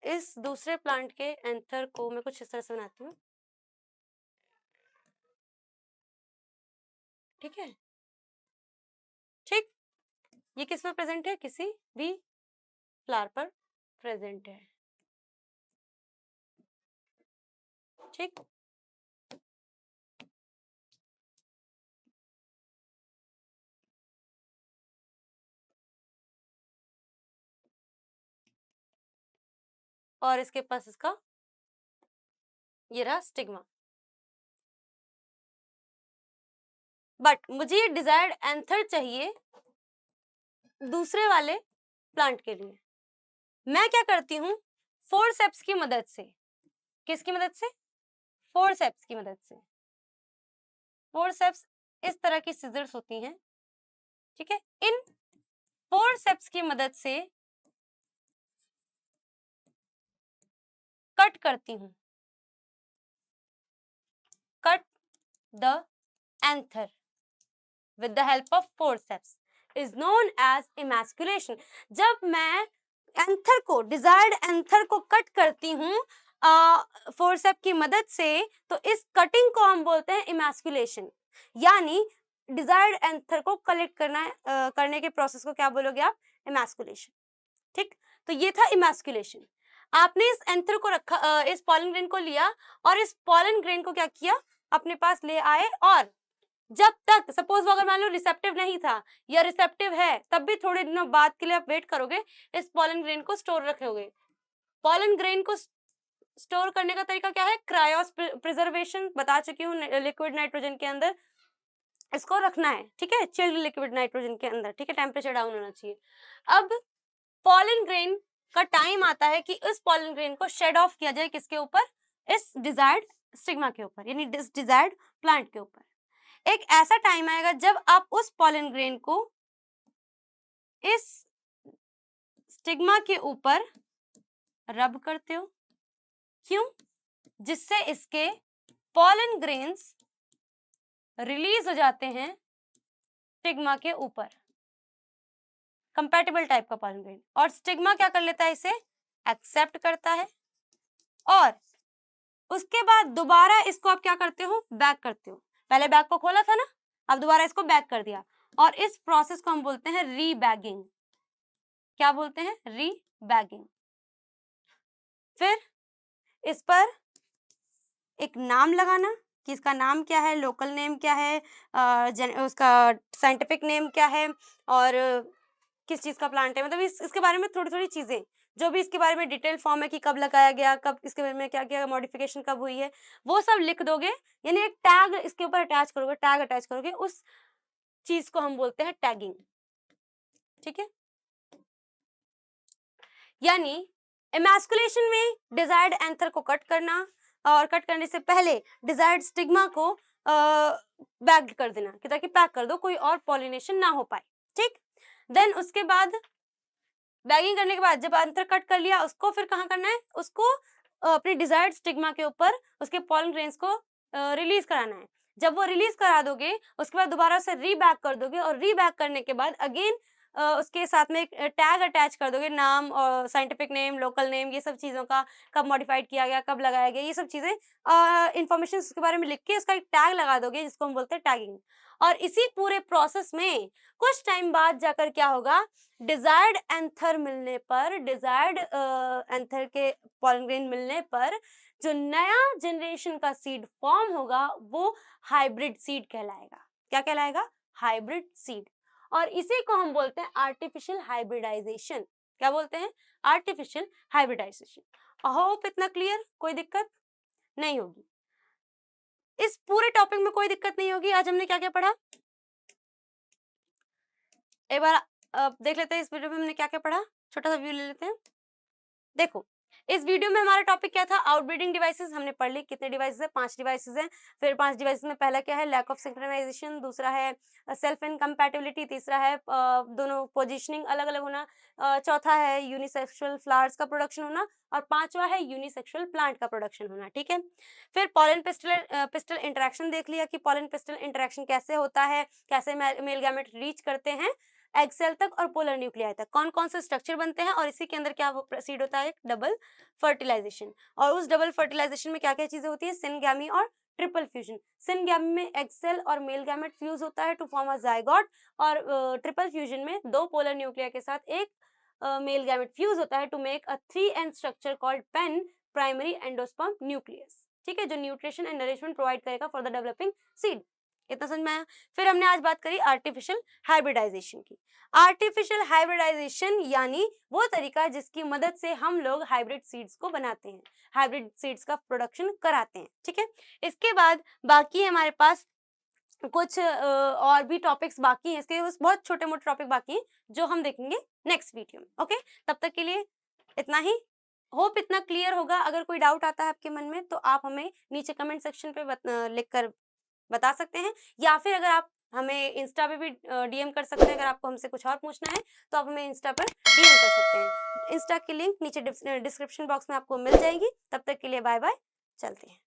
इस दूसरे प्लांट के एंथर को मैं कुछ इस तरह से बनाती हूँ, ठीक है। ठीक, ये किस में प्रेजेंट है? किसी भी फ्लावर पर प्रेजेंट है, ठीक। और इसके पास इसका ये रहा स्टिग्मा। बट मुझे ये डिजायर्ड एंथर चाहिए दूसरे वाले प्लांट के लिए। मैं क्या करती हूँ? फोर्सेप्स की मदद से, किसकी मदद से? फोर्सेप्स की मदद से। फोर्सेप्स इस तरह की सिजर्स होती हैं, ठीक है। इन फोर्सेप्स की मदद से कट करती हूँ, cut the anther with the help of forceps is known as emasculation. जब मैं एंथर को, डिजायर्ड एंथर को कट करती हूँ फोर्सेप की मदद से, तो इस कटिंग को हम बोलते हैं इमैस्कुलेशन। यानी डिजायर्ड एंथर को कलेक्ट करने के प्रोसेस को क्या बोलोगे आप? इमैस्कुलेशन, ठीक। तो ये था इमैस्कुलेशन। आपने इस एंथर को रखा, इस पॉलन ग्रेन को लिया और इस पॉलन ग्रेन को क्या किया? अपने पास ले आए, और जब तक सपोज अगर मान लो रिसेप्टिव नहीं था या रिसेप्टिव है, तब भी थोड़े दिनों बाद के लिए आप वेट करोगे, इस पॉलन ग्रेन को स्टोर रखोगे। पॉलन ग्रेन को स्टोर करने का तरीका क्या है? क्रायोस प्रिजर्वेशन बता चुकी हूँ, लिक्विड नाइट्रोजन के अंदर इसको रखना है, ठीक है, चिल्ड लिक्विड नाइट्रोजन के अंदर, ठीक है, टेम्परेचर डाउन होना चाहिए। अब पॉलन ग्रेन का टाइम आता है कि इस पॉलन ग्रेन को शेड ऑफ किया जाए, किसके ऊपर? इस डिजायर्ड स्टिग्मा के ऊपर, यानी डिजायर्ड प्लांट के ऊपर। एक ऐसा टाइम आएगा जब आप उस पॉलन ग्रेन को इस स्टिग्मा के ऊपर रब करते हो, क्यों? जिससे इसके पॉलन ग्रेन्स रिलीज हो जाते हैं स्टिग्मा के ऊपर, कंपैटिबल टाइप का पॉलन ग्रेन, और स्टिग्मा क्या कर लेता है? इसे एक्सेप्ट करता है, और उसके बाद दोबारा इसको आप क्या करते हो? बैक करते हो। पहले बैग को खोला था ना, अब दोबारा इसको बैक कर दिया, और इस प्रोसेस को हम बोलते हैं रीबैगिंग। क्या बोलते हैं? रीबैगिंग। फिर इस पर एक नाम लगाना कि इसका नाम क्या है, लोकल नेम क्या है, उसका साइंटिफिक नेम क्या है, और किस चीज़ का प्लांट है, मतलब इसके बारे में थोड़ी-थोड़ी चीज़ें, जो भी इसके बारे में डिटेल फॉर्म है कि कब लगाया गया, कब इसके बारे में क्या-क्या मॉडिफिकेशन कब हुई है, वो सब लिख दोगे, यानी एक टैग इसके ऊपर अटैच करोगे, टैग अटैच करोगे, उस चीज़ को हम बोलते हैं टैगिंग, ठीक है? यानी इमैस्कुलेशन में डिजायर्ड एंथर को कट करना, और कट करने से पहले डिजायर्ड स्टिग्मा को बैग कर देना, कि ताकि पैक कर दो, कोई और पॉलिनेशन ना हो पाए, ठीक? देन उसके बाद बैगिंग करने के बाद जब एंथर कट कर लिया, उसको फिर कहाँ करना है, उसको अपने डिजायर्ड स्टिग्मा के ऊपर उसके पॉलन ग्रेन्स को रिलीज कराना है। जब वो रिलीज करा दोगे, उसके बाद दोबारा से रीबैग कर दोगे, और रीबैग करने के बाद अगेन उसके साथ में एक टैग अटैच कर दोगे, नाम और साइंटिफिक नेम, लोकल नेम, ये सब चीज़ों का, कब मॉडिफाइड किया गया, कब लगाया गया, ये सब चीज़ें इंफॉर्मेशन उसके बारे में लिख के उसका एक टैग लगा दोगे, जिसको हम बोलते हैं टैगिंग। और इसी पूरे प्रोसेस में कुछ टाइम बाद जाकर क्या होगा, डिजायर्ड एंथर मिलने पर, डिजायर्ड एंथर के पॉलन ग्रेन मिलने पर जो नया जनरेशन का सीड फॉर्म होगा, वो हाइब्रिड सीड कहलाएगा। क्या कहलाएगा? Hybrid seed. और इसी को हम बोलते हैं आर्टिफिशियल हाइब्रिडाइजेशन। क्या बोलते हैं? Artificial hybridization. होप इतना क्लियर, कोई दिक्कत नहीं होगी, इस पूरे टॉपिक में कोई दिक्कत नहीं होगी। आज हमने क्या क्या पढ़ा, एक बार देख लेते हैं इस वीडियो में हमने क्या क्या पढ़ा, छोटा सा व्यू ले लेते हैं। देखो, इस वीडियो में हमारा टॉपिक क्या था, आउटब्रीडिंग डिवाइसेस हमने पढ़ ली। कितने डिवाइसेस है? 5 डिवाइसेस हैं। फिर 5 डिवाइसेस में पहला क्या है, लैक ऑफ सिंक्रोनाइजेशन, दूसरा है सेल्फ इनकम्पैटिबिलिटी, तीसरा है दोनों पोजीशनिंग अलग अलग होना, चौथा है यूनिसेक्सुअल फ्लावर्स का प्रोडक्शन होना, और पांचवा है यूनिसेक्सुअल प्लांट का प्रोडक्शन होना, ठीक है। फिर पॉलन पिस्टल इंटरेक्शन देख लिया कि पॉलन पिस्टल इंटरेक्शन कैसे होता है, कैसे मेल गैमेट रीच करते हैं एग सेल तक और पोलर न्यूक्लियाई तक, कौन कौन से स्ट्रक्चर बनते हैं, और इसी के अंदर क्या प्रोसीड होता है, डबल फर्टिलाइजेशन। और उस डबल फर्टिलाइजेशन में क्या क्या चीजें होती है, सिनगैमी और ट्रिपल फ्यूजन। सिनगैमी में एग सेल और मेल गैमेट फ्यूज होता है टू फॉर्म अ जायगोट, और ट्रिपल फ्यूजन में 2 पोलर न्यूक्लिया के साथ एक मेल गैमेट फ्यूज होता है to make a 3N structure called PEN primary endosperm nucleus, ठीक है, जो न्यूट्रिशन एंड नरिशमेंट प्रोवाइड करेगा फॉर द डेवलपिंग सीड। इतना समझ में आया। फिर हमने आज बात करी आर्टिफिशियल हाइब्रिडाइजेशन की। आर्टिफिशियल हाइब्रिडाइजेशन यानी वो तरीका जिसकी मदद से हम लोग हाइब्रिड सीड्स को बनाते हैं, हाइब्रिड सीड्स का प्रोडक्शन कराते हैं, ठीक है। इसके बाद बाकी है हमारे पास कुछ और भी टॉपिक्स बाकी हैं, इसके बहुत छोटे मोटे टॉपिक बाकी हैं जो हम देखेंगे नेक्स्ट वीडियो में। ओके, तब तक के लिए इतना ही। होप इतना क्लियर होगा। अगर कोई डाउट आता है आपके मन में तो आप हमें नीचे कमेंट सेक्शन पे लिख कर बता सकते हैं, या फिर अगर आप हमें इंस्टा पे भी डीएम कर सकते हैं। अगर आपको हमसे कुछ और पूछना है तो आप हमें इंस्टा पर डीएम कर सकते हैं। इंस्टा की लिंक नीचे डिस्क्रिप्शन बॉक्स में आपको मिल जाएगी। तब तक के लिए बाय बाय, चलते हैं।